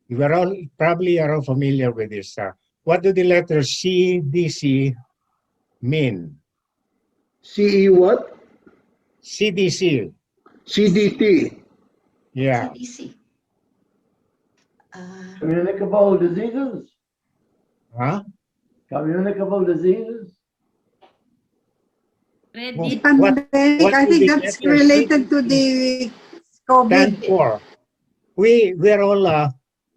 you are all probably are all familiar with this. What do the letters CDC mean? CE what? CDC. CDT. Yeah. CDC. Communicable diseases? Huh? Communicable diseases? Ready? Pandemic, I think that's related to the COVID. Stand for. We're all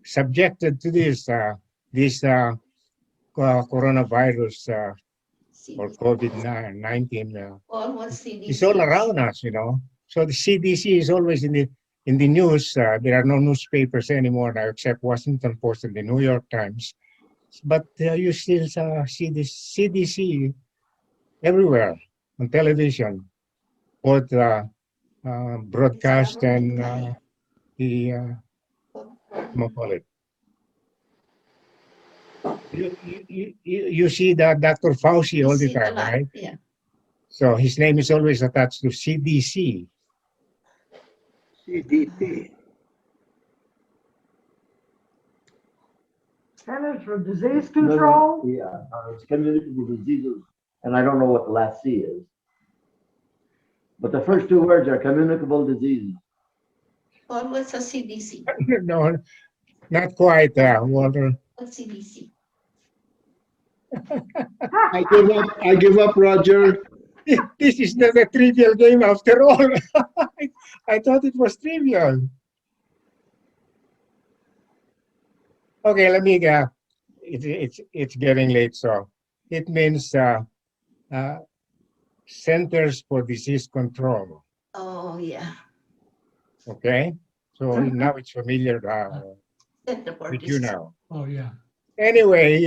subjected to this coronavirus or COVID-19. Or what's CDC? It's all around us, you know. So the CDC is always in the news. There are no newspapers anymore now except Washington Post and the New York Times. But you still see the CDC everywhere on television, both broadcast and the call it. You see that Dr. Fauci all the time, right? Yeah. So his name is always attached to CDC. CDT. Centers for Disease Control. Yeah, it's communicable diseases, and I don't know what the last C is. But the first two words are communicable diseases. Or what's a CDC? No, not quite, Walter. What's CDC? I give up, Roger. This is not a trivial game after all. I thought it was trivial. Okay, let me go. It's getting late, so it means Centers for Disease Control. Oh, yeah. Okay, so now it's familiar Center for with you Disease. now. oh yeah. Anyway,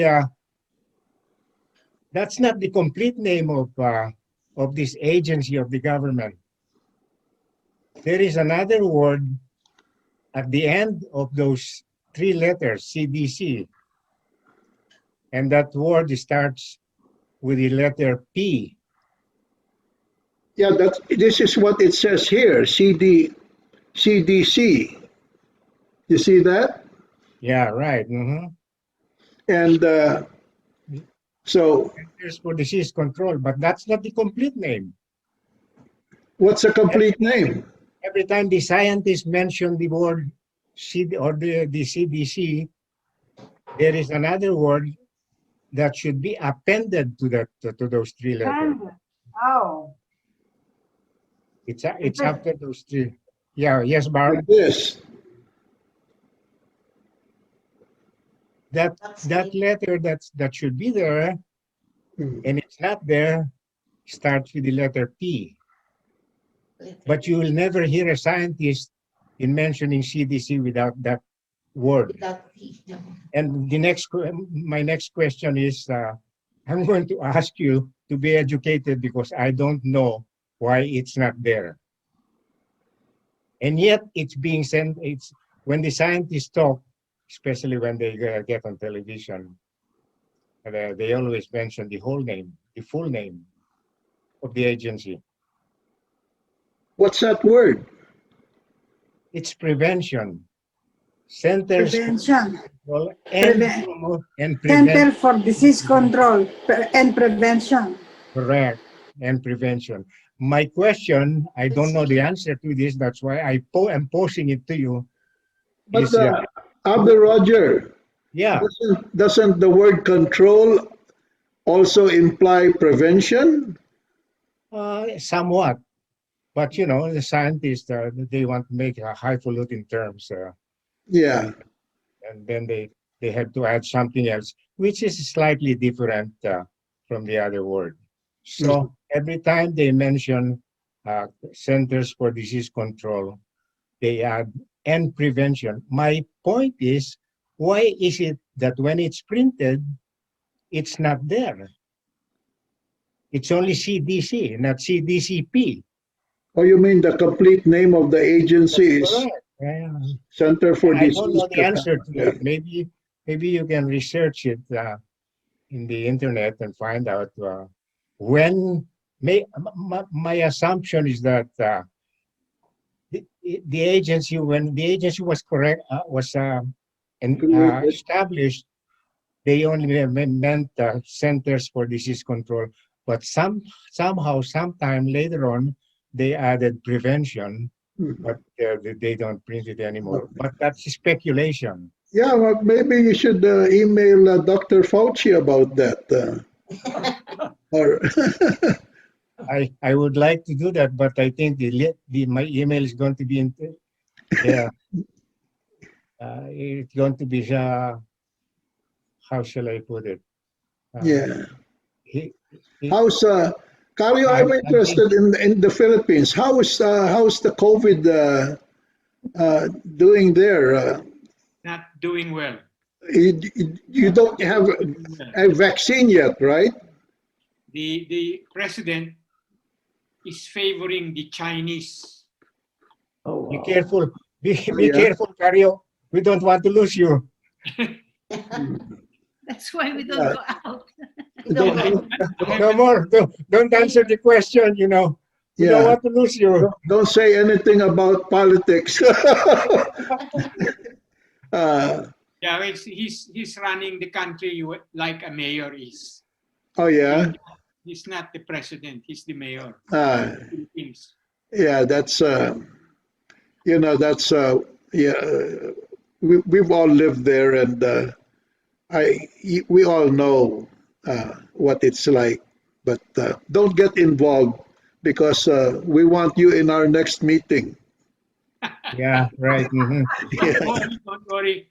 that's not the complete name of this agency of the government. There is another word at the end of those three letters, CDC, and that word starts with the letter P. Yeah, this is what it says here. CDC. You see that? Yeah, right. Mm-hmm. And so, Centers for Disease Control, but that's not the complete name. what's a complete name? Every time the scientists mention the word the CDC, there is another word that should be appended to that to those three letters. Oh. It's after those three. Yeah. Yes, Barb. Like this. That letter that should be there, and it's not there, starts with the letter P. But you will never hear a scientist in mentioning CDC without that word. Without P, no. And my next question is, I'm going to ask you to be educated because I don't know why it's not there. And yet it's being sent, it's when the scientists talk, especially when they get on television, they always mention the whole name, the full name of the agency. What's that word? It's prevention. Centers for Prevention. Control and, Center Prevention. for Disease Control and Prevention. Correct. And prevention. My question, I don't know the answer to this, that's why I'm posing it to you. But Is, Abdul Roger, yeah, doesn't the word control also imply prevention? somewhat. But you know, the scientists, they want to make highfalutin terms, Yeah. and then they have to add something else, which is slightly different from the other word. So every time they mention Centers for Disease Control, they add and prevention. My point is, why is it that when it's printed, it's not there? It's only CDC, not CDCP. Oh, you mean the complete name of the agency is Correct. Yeah. Center for I Disease don't know the answer to Control. that. Maybe you can research it in the internet and find out when. My assumption is that the agency, when the agency was correct, was established, they only meant Centers for Disease Control. But somehow, sometime later on, they added prevention, but they don't print it anymore. But that's speculation. Yeah, well, maybe you should email Dr. Fauci about that. Or I would like to do that, but I think my email is going to be it's going to be how shall I put it? yeah. How's Cario? I'm interested in the Philippines. How's the COVID doing there? Not doing well. You don't have a vaccine yet, right? The president is favoring the Chinese. Oh, be careful. Be careful, Cario. We don't want to lose you. That's why we don't go out. No more. Don't answer the question, you know. We don't want to lose you. Don't say anything about politics. Yeah, he's running the country like a mayor is. Oh yeah. He's not the president. He's the mayor. Yeah, that's that's we've all lived there, and we all know what it's like. But don't get involved because we want you in our next meeting. Yeah, right. Mm-hmm. Don't worry.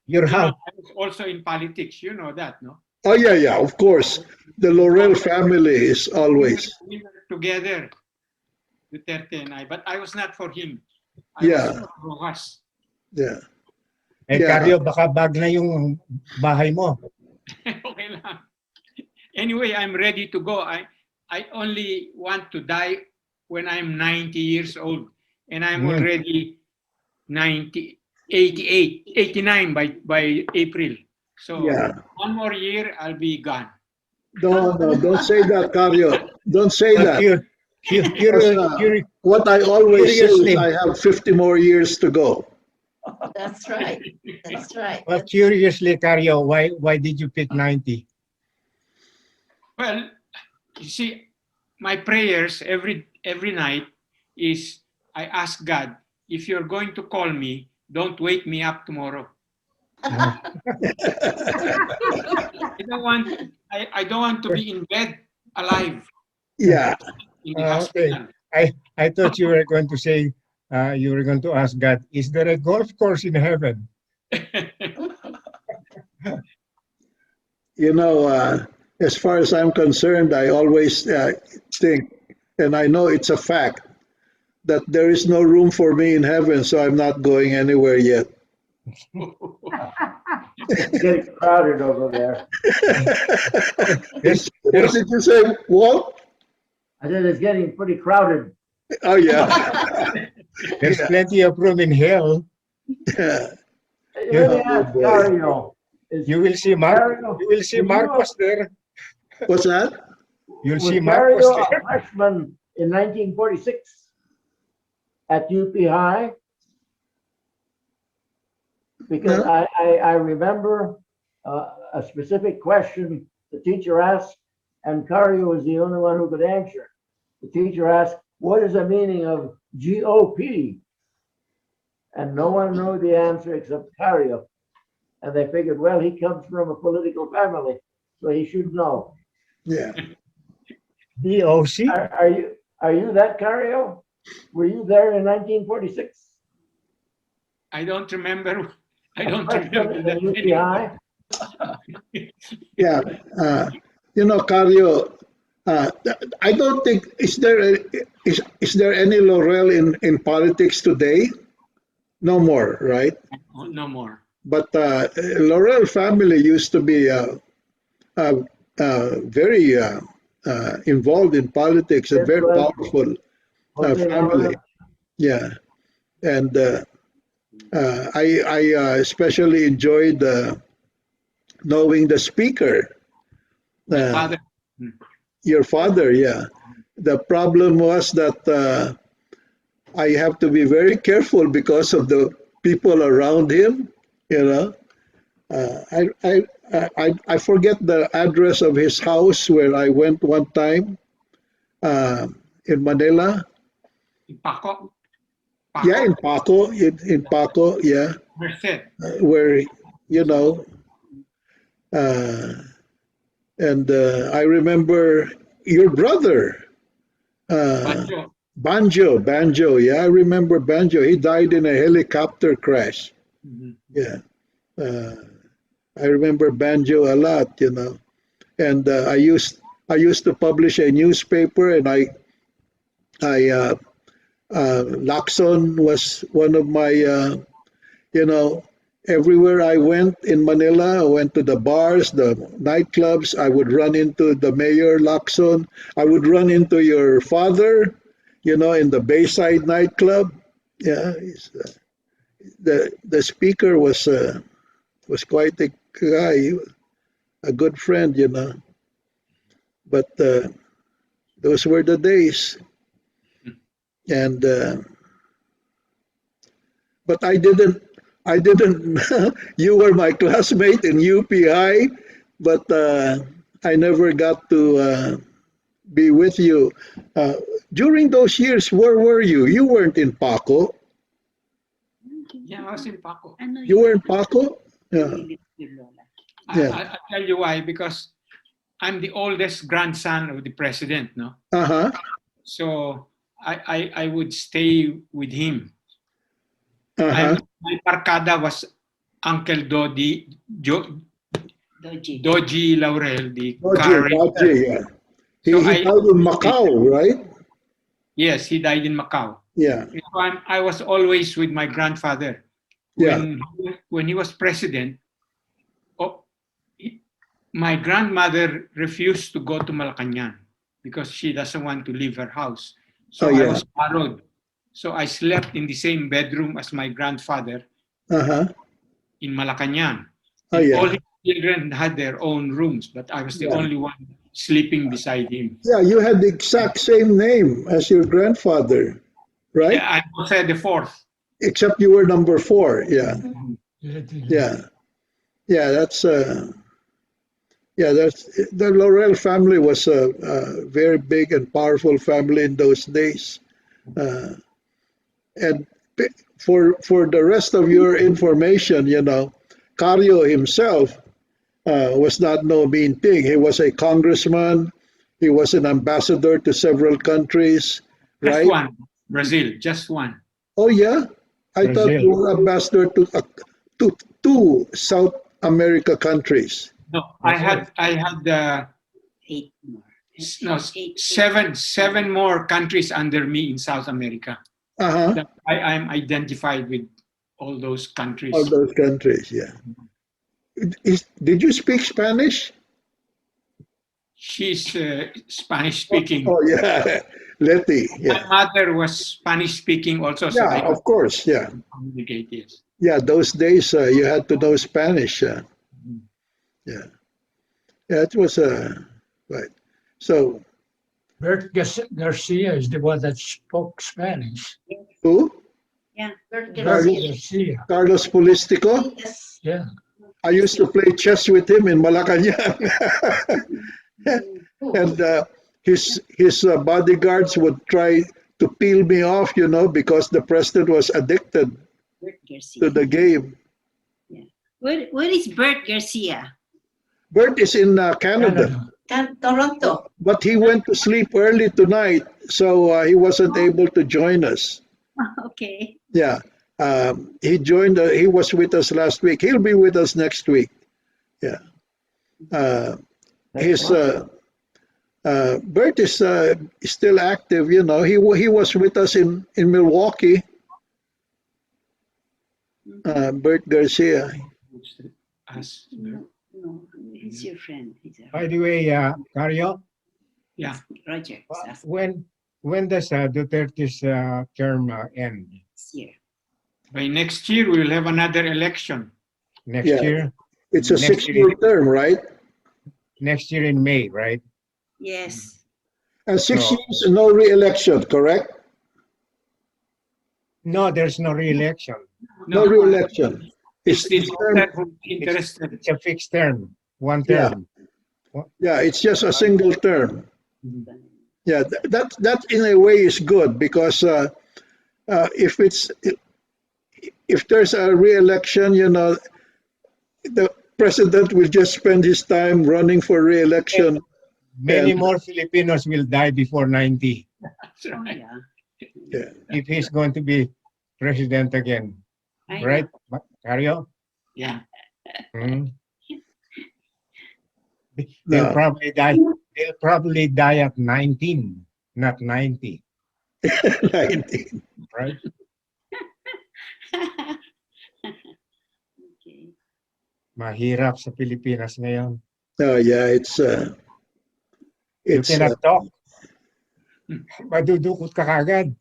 Your house. I was also in politics. You know that, no? Oh yeah, of course. The Laurel family is always. We were together, Duterte and I, but I was not for him. I was for Rojas. Yeah. Cario, baka bag na yung bahay mo. Okay lang. Anyway, I'm ready to go. I only want to die when I'm 90 years old, and I'm already 89 by April. So one more year, I'll be gone. No, don't say that, Cario. Don't say that. What I always say is I have 50 more years to go. That's right. That's right. Well, curiously, Cario, why did you pick 90? Well, you see, my prayers every night is I ask God, if you're going to call me, don't wake me up tomorrow. I don't want to be in bed alive. Yeah. In the hospital. I thought you were going to say you were going to ask God, is there a golf course in heaven? As far as I'm concerned, I always think, and I know it's a fact, that there is no room for me in heaven, so I'm not going anywhere yet. It's getting crowded over there. What did you say, Walt? I said it's getting pretty crowded. Oh yeah. There's Yeah. plenty of room in hell. Yeah. Let me Oh, ask boy. Dario. You will see Dario, You will see were you Marcos there. What's that? You'll was see Marcos Dario a there. freshman in 1946 at UP High? Because No? I remember a specific question the teacher asked, and Dario was the only one who could answer. The teacher asked, "What is the meaning of GOP?" And no one knew the answer except Dario. And they figured, well, he comes from a political family, so he should know. Yeah. DOC. Are you that Dario? Were you there in 1946? I don't remember. I don't Freshman remember that in UP anymore. High? Yeah. You know, Cario, I don't think is there any Laurel in politics today? No more, right? No more. But Laurel family used to be uh, very involved in politics, a Yes, very well, powerful Jose family. Laurel. Yeah, and I especially enjoyed knowing the speaker, My uh, father. your father. Yeah, the problem was that I have to be very careful because of the people around him. You know, I forget the address of his house where I went one time in Manila. Paco. Yeah, in Paco, in Paco, yeah, Merced. where you know, uh, and I remember your brother, Banjo. Banjo. Yeah, I remember Banjo. He died in a helicopter crash. Mhm. Yeah, uh, I remember Banjo a lot. You know, and I used to publish a newspaper, and I Lacson was one of my you know, everywhere I went in Manila, I went to the bars, the nightclubs, I would run into the mayor, Lacson. I would run into your father, you know, in the Bayside nightclub. Yeah, the speaker was quite a guy, a good friend, you know. But those were the days, and but I didn't. You were my classmate in UPI, but I never got to be with you. Uh, During those years, where were you? You weren't in Paco. Yeah, I was in Paco. You were in Paco. Yeah. Yeah. I'll tell you why. Because I'm the oldest grandson of the president, no? Uh huh. So I would stay with him. Uh huh. My barkada was Uncle Doji Laurel, the car racer. Yeah. So He died in Macau, right? Yes, he died in Macau. Yeah. So I was always with my grandfather. Yeah. When he was president, oh, my grandmother refused to go to Malacanang because she doesn't want to leave her house. So Oh, I yeah. was borrowed. So I slept in the same bedroom as my grandfather Uh huh. in Malacanang. Oh, And yeah. all his children had their own rooms, but I was the Yeah. only one sleeping beside him. Yeah, you had the exact same name as your grandfather, right? Yeah, I was the fourth. Except you were number 4. Yeah. Yeah. Yeah, that's the Laurel family was a very big and powerful family in those days. Uh, and for the rest of your information, you know, Cario himself was not no mean thing. He was a congressman. He was an ambassador to several countries, Just right? one, Brazil, just one. Oh yeah, I thought Brazil. you were ambassador to two South America countries. No, I had Eight more. no, seven more countries under me in South America. Uh-huh. That I'm identified with all those countries. All those countries, yeah. Did you speak Spanish? she's Spanish speaking. Oh, yeah. Letty, yeah. My mother was Spanish speaking also, so I Yeah, of course, yeah. could communicate. Yes. Yeah, those days you had to know Spanish. Yeah. Yeah, it was right. So, Bert Garcia is the one that spoke Spanish. who? Yeah. Bert Carlos, Garcia. Carlos Polistico. Yes. Yeah. I used to play chess with him in Malacanang. And his bodyguards would try to peel me off, because the president was addicted Bert Garcia. to the game. Where is Bert Garcia? Bert is in Canada, Toronto. but he went to sleep early tonight, so he wasn't able to join us. Okay. Yeah, he joined. He was with us last week. He'll be with us next week. Yeah, his Bert is still active. He was with us in Milwaukee. Bert Garcia. No, he's your friend. By the way, Cario, Yeah. Roger. when does Duterte's term end? This year. By next year, we will have another election. Next Yeah. year? It's a Next 6-year term, right? Next year in May, right? Yes. And 6 So- years, no re-election, correct? No, there's no re-election. No re-election. It's the term- daughter who's interested. It's a fixed term, one Yeah. term. Yeah, it's just a single term. Yeah, that in a way is good because if there's a re-election, the president will just spend his time running for re-election. Many And- more Filipinos will die before 90 Oh, yeah. Yeah. if he's going to be president again. I Right, Cario? Yeah. Hmm? No. They'll probably die. They'll probably die at 19, not 90, 19. right? Okay. Mahirap sa Pilipinas ngayon. Oh yeah, it's You cannot talk. Madudukot ka kagad.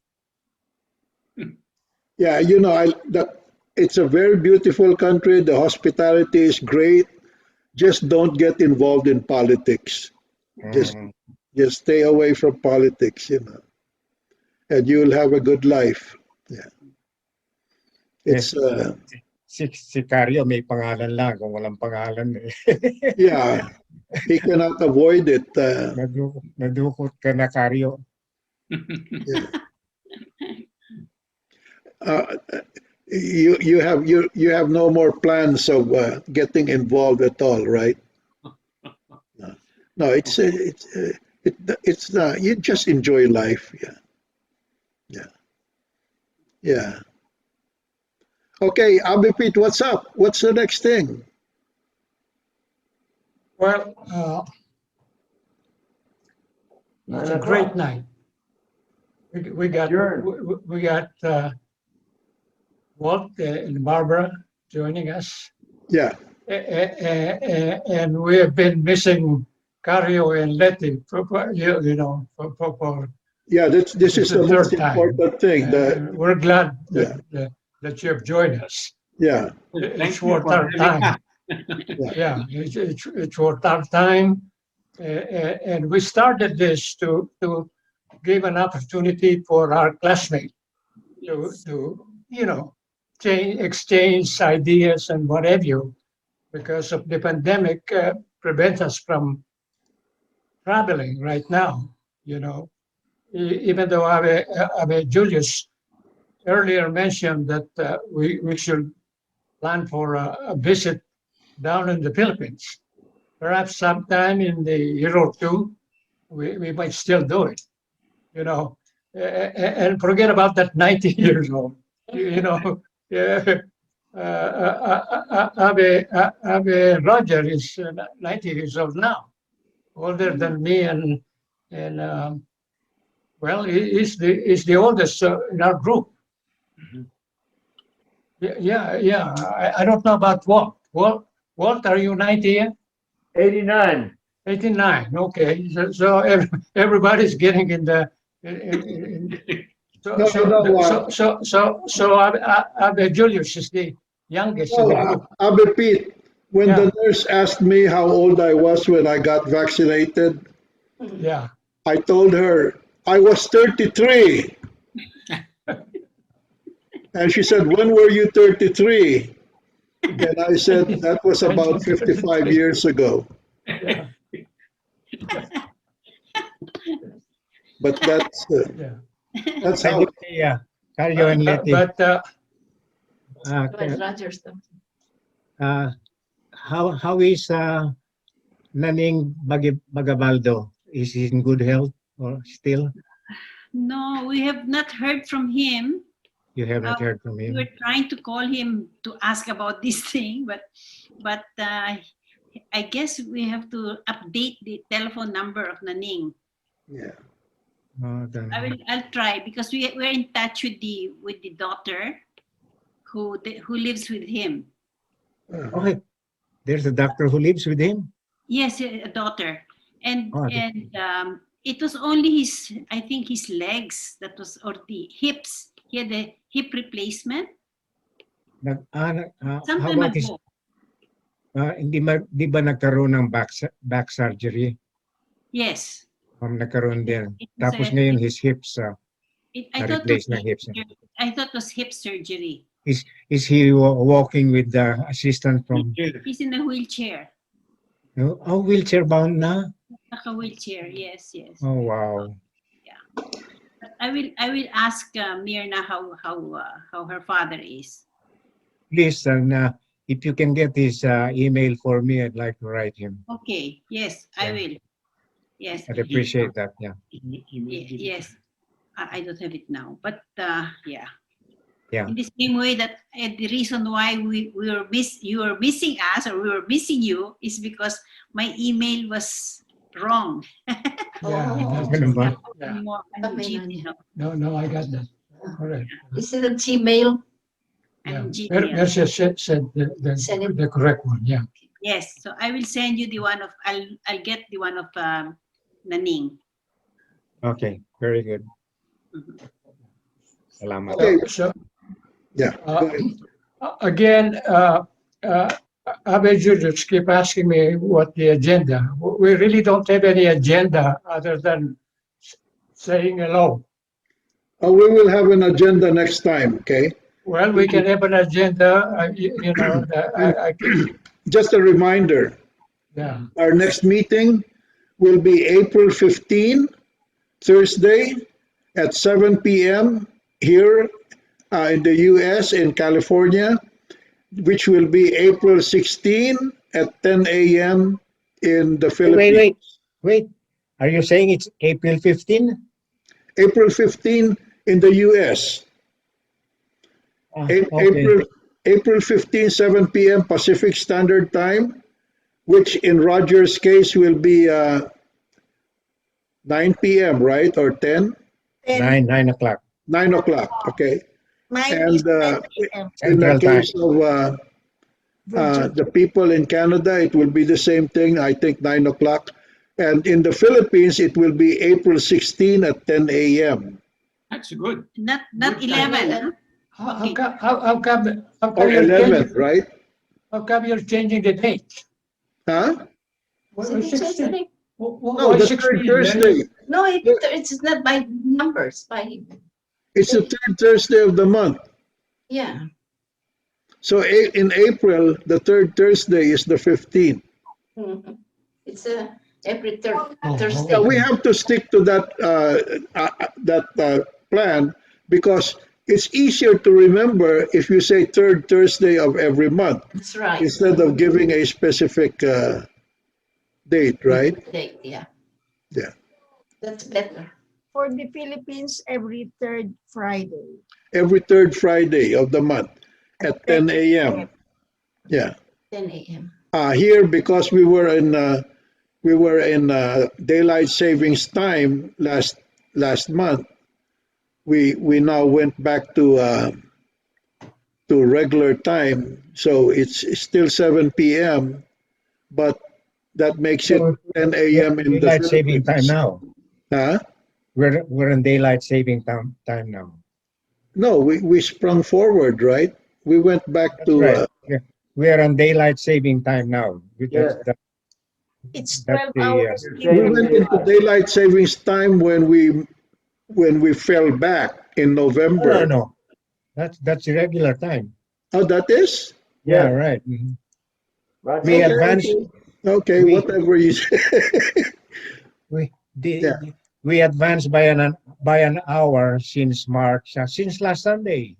yeah, it's a very beautiful country. The hospitality is great. Just don't get involved in politics. Just Mm. just stay away from politics, and you'll have a good life. Yeah. It's Si Cario may pangalan lang kung walang pangalan. yeah, he cannot avoid it. Nadukot ka na, Cario. You have no more plans of getting involved at all, right? No, it's you just enjoy life. Yeah. Okay, Abhipit, what's up? What's the next thing? Well, it's a great night. We got Adjourn. we got Walt and Barbara joining us, Yeah, and we have been missing Cario and Letty for yeah. This is the the most third time. important thing. We're glad that you have joined us. Yeah, It's worth our time. Yeah, it's worth our time. And we started this to give an opportunity for our classmates to exchange ideas and what have you, because of the pandemic prevents us from traveling right now. Even though Abe Julius earlier mentioned that we should plan for a visit down in the Philippines. Perhaps sometime in the year or two, we might still do it, and forget about that 90 years old, Abe Roger is 90 years old now, older than me, and well, he's the oldest in our group. I don't know about Walt. Walt, are you 90 yet? 89. 89. Okay. Everybody's getting in the. No, you know what? Abe Julius is the youngest in the No, group. Abe Pete, when Yeah. the nurse asked me how old I was when I got vaccinated, Yeah. I told her I was 33. And she said, when were you 33? And I said, that was about 55 years ago. Yeah. But Yeah. that's how. Yeah, Carlo and Letty. But Rogers. How is Naning Bagabaldo? Is he in good health or still? No, we have not heard from him. You have not heard from We him? were trying to call him to ask about this thing, but I guess we have to update the telephone number of Naning. Yeah. I'll try because we're in touch with the daughter who lives with him. Okay. There's a doctor who lives with him? Yes, a daughter. And Oh, it was only I think his legs that was, or the hips. He had a hip replacement. How Sometime about his, ago. di ba nagkaroon ng back surgery? Yes. Nagkaroon din. It was Tapos a- ngayon his hips, I thought na-replace ng hips. I thought it was hip surgery. Is he walking with the assistant from? He's in a wheelchair. No? Oh, wheelchair bound na? Naka-wheelchair, yes. Oh, wow. But I will ask Mirna how her father is. Please, if you can get his email for me, I'd like to write him. Okay. Yes, I will. Yes. I'd appreciate that. Yeah. Yes. I don't have it now, but yeah. Yeah. In the same way that the reason why you were missing us, or we were missing you, is because my email was wrong. Yeah. No, I got that. Correct. Is it a Gmail? And Mercia said the correct one. Yeah. Yes, so I will send you the one of I'll get the one of Naning. Okay, very good. Salamat. Okay. So, Yeah. again, Abe Julius keep asking me what the agenda. We really don't have any agenda other than saying hello. We will have an agenda next time, okay? Well, we can have an agenda, Just a reminder, yeah. our next meeting will be April 15, Thursday at 7 p.m. here in the US in California, which will be April 16 at 10 a.m. in the Philippines. Wait. Are you saying it's April 15? April 15 in the US. Okay. April 15, 7 p.m. Pacific Standard Time, which in Roger's case will be 9 p.m., right? Or 10? 9 o'clock. 9 o'clock, okay. Mine is 10 a.m. In the Central time. case of the people in Canada, it will be the same thing, I think 9 o'clock. And in the Philippines, it will be April 16 at 10 a.m. That's good. Not Good 11. How come Or you're 11, changing, right? how come you're changing the date? Huh? Why 16? No, Why the 16? third Thursday. No, it's not by numbers. It's the third Thursday of the month. Yeah. So in April, the third Thursday is the 15th. Mhm. It's every Thursday. Yeah, we have to stick to that plan because it's easier to remember if you say third Thursday of every month That's right. instead of giving a specific date, right? Date, yeah. Yeah. That's better. For the Philippines, every third Friday. Every third Friday of the month at 10 a.m. Yeah. 10 a.m. Here, because we were in daylight savings time last month, we now went back to regular time. So it's still 7 p.m., but That makes it 10 We're a.m. on in the daylight saving time Philippines. now. Huh? We're on daylight saving time now. No, we sprung forward, right? We went back That's to, right. Yeah. We are on daylight saving time now. Yes. It's That's 12 the hours. You're we saving went into daylight. daylight savings time when we fell back in no, November. no. That's regular time. Oh, that is? Yeah, Yes. right. Mhm. Roger. We Okay, advanced. okay, We whatever you say. we Yeah. we advanced by an hour since March, since last Sunday,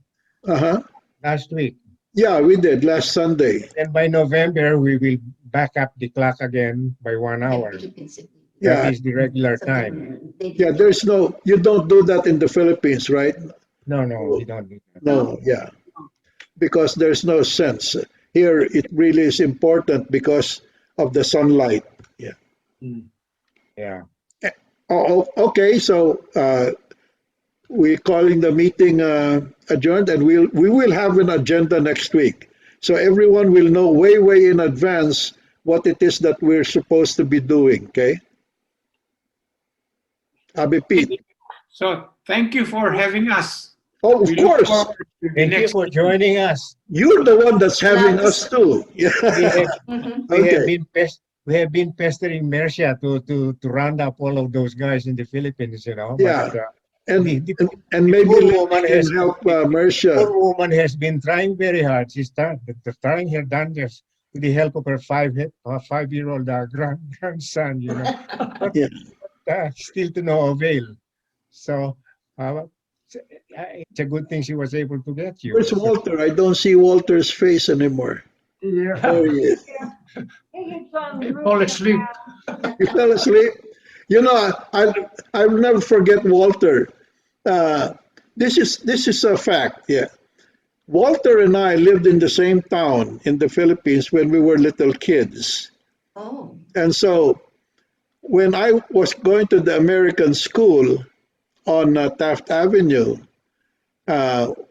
Uh-huh. last week. Yeah, we did last Sunday. Then by November we will back up the clock again by 1 hour. That Yeah. is the regular time. Yeah, there's no, you don't do that in the Philippines, right? No, we don't do that. No, yeah, because there's no sense. Here, it really is important because of the sunlight. Yeah. Yeah. Okay, so we're calling the meeting adjourned, and we will have an agenda next week. So everyone will know way in advance what it is that we're supposed to be doing, okay? Abi Pete. So thank you for having us. Oh, of We look course. forward to the Thank you next for joining us. You're the one that's having us too. Yeah. Okay. We have been pestering Mercia to round up all of those guys in the Philippines, Yeah. But And the maybe poor Lily woman can help Marcia. poor woman has been trying very hard. She's trying her damnedest with the help of her 5-year-old grandson, but Yeah. still to no avail. So it's a good thing she was able to get you. Where's Walter? I don't see Walter's face anymore. Yeah. There he is. Fall asleep. You fell asleep. I'll never forget Walter. This is a fact. Yeah, Walter and I lived in the same town in the Philippines when we were little kids, Oh, and so when I was going to the American school on Taft Avenue,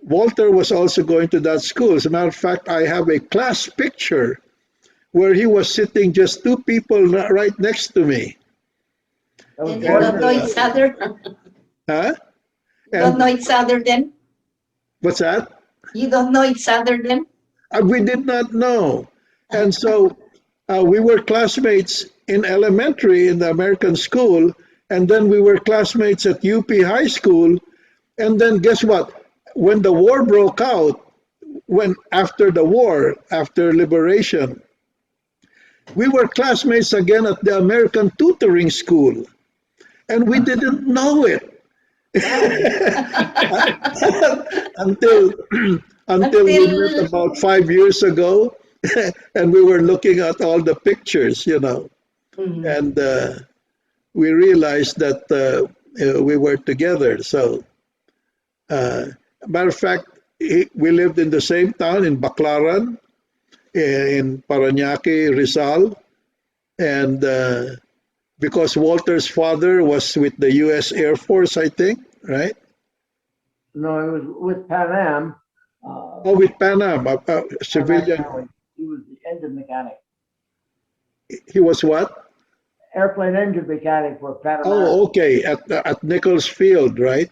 Walter was also going to that school. As a matter of fact, I have a class picture where he was sitting just two people right next to me. and you don't know each other? Huh? You don't know each other then? What's that? You don't know each other then? We did not know. And so we were classmates in elementary in the American school, and then we were classmates at UP High School. And then guess what? When the war broke out, after the war, after liberation, we were classmates again at the American tutoring school, and we didn't know it until we met about 5 years ago, and we were looking at all the pictures, and we realized that we were together. So, matter of fact, we lived in the same town in Baclaran, in Parañaque, Rizal, and because Walter's father was with the U.S. Air Force, I think, right? No, it was with Pan Am. Oh, with Pan Am, civilian. He was the engine mechanic. He was what? Airplane engine mechanic for Pan Am. Oh, okay, at Nichols Field, right?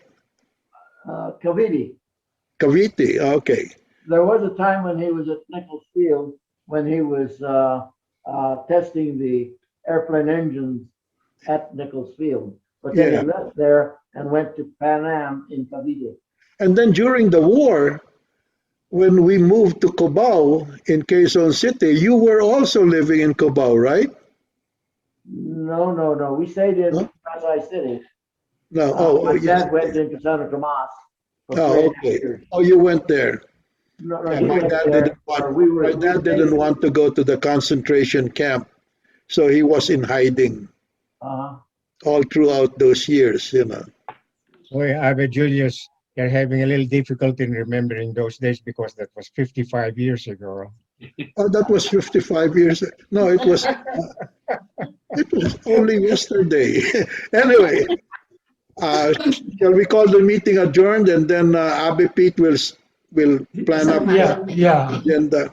Cavite. Cavite, okay. There was a time when he was at Nichols Field when he was testing the airplane engines at Nichols Field. But then Yeah. he left there and went to Pan Am in Cavite. And then during the war, when we moved to Cubao in Quezon City, you were also living in Cubao, right? No. We stayed in No? Pasay City. No. My Yes. dad went into Santa Tomas for Oh, 3.5 okay. years. Oh, you went there. No, Yeah, he my went dad there, didn't or want. we were. My dad didn't want to go to the concentration camp, so he was in hiding all throughout those years. Boy, Ave Julius, you're having a little difficulty in remembering those days because that was 55 years ago. Oh, that was 55 years. No, it was only yesterday. Anyway, shall we call the meeting adjourned, and then Abe Pete will plan up Yeah. the agenda.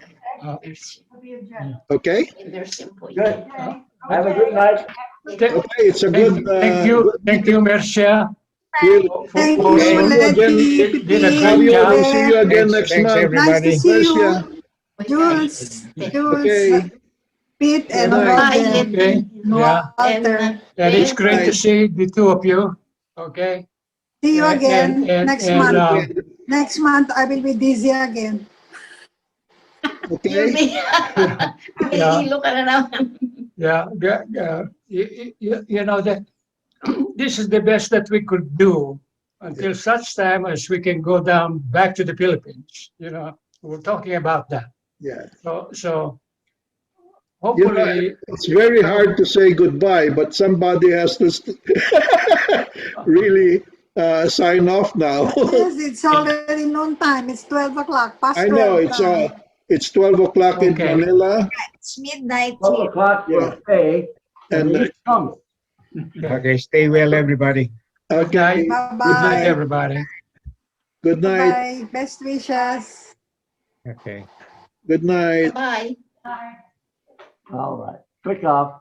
Okay? They're simple. Good. Have a good night. Okay, it's a good. Thank you, Mercia. We'll Thank for you, see you again. Letty, did a Pete, great job. We'll see you again Thanks, next thanks month. Nice to everybody. see you, Mercia. Jules, Okay. Pete, and Good night. Roger, Okay, yeah. Walter. And it's great to Right. see the two of you. Okay. See you again And next and month. Next month, I will be dizzy again. You'll Okay. be, Yeah. look at it. yeah, you know that this is the best that we could do until such time as we can go down back to the Philippines. You know, we're talking about that. Yeah. So You know, hopefully, it's very hard to say goodbye, but somebody has to really sign off now. Yes, it's already noon time. It's 12 o'clock, past I know 12 now. it's 12 o'clock in Okay. Manila. It's midnight 12 here. o'clock will stay till And the heat comes. Okay, stay well, everybody. good night. okay. Good night, Bye-bye. everybody. Good night. Bye-bye. Best wishes. Okay. Good night. Bye. All right. Click off.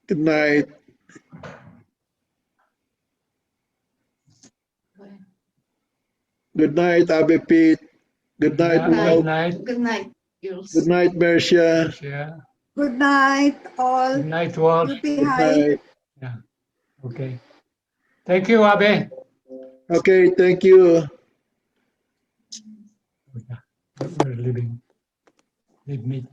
Good night. Good night, Abe Pete. Good night, Good Walt. night. Good night, Jules. Good night, Mercia. Yeah. Good night, all. Good night, Walt. UP Good High. night. Yeah. Okay. Thank you, Abe. Okay, thank you. We're leaving. Leave me.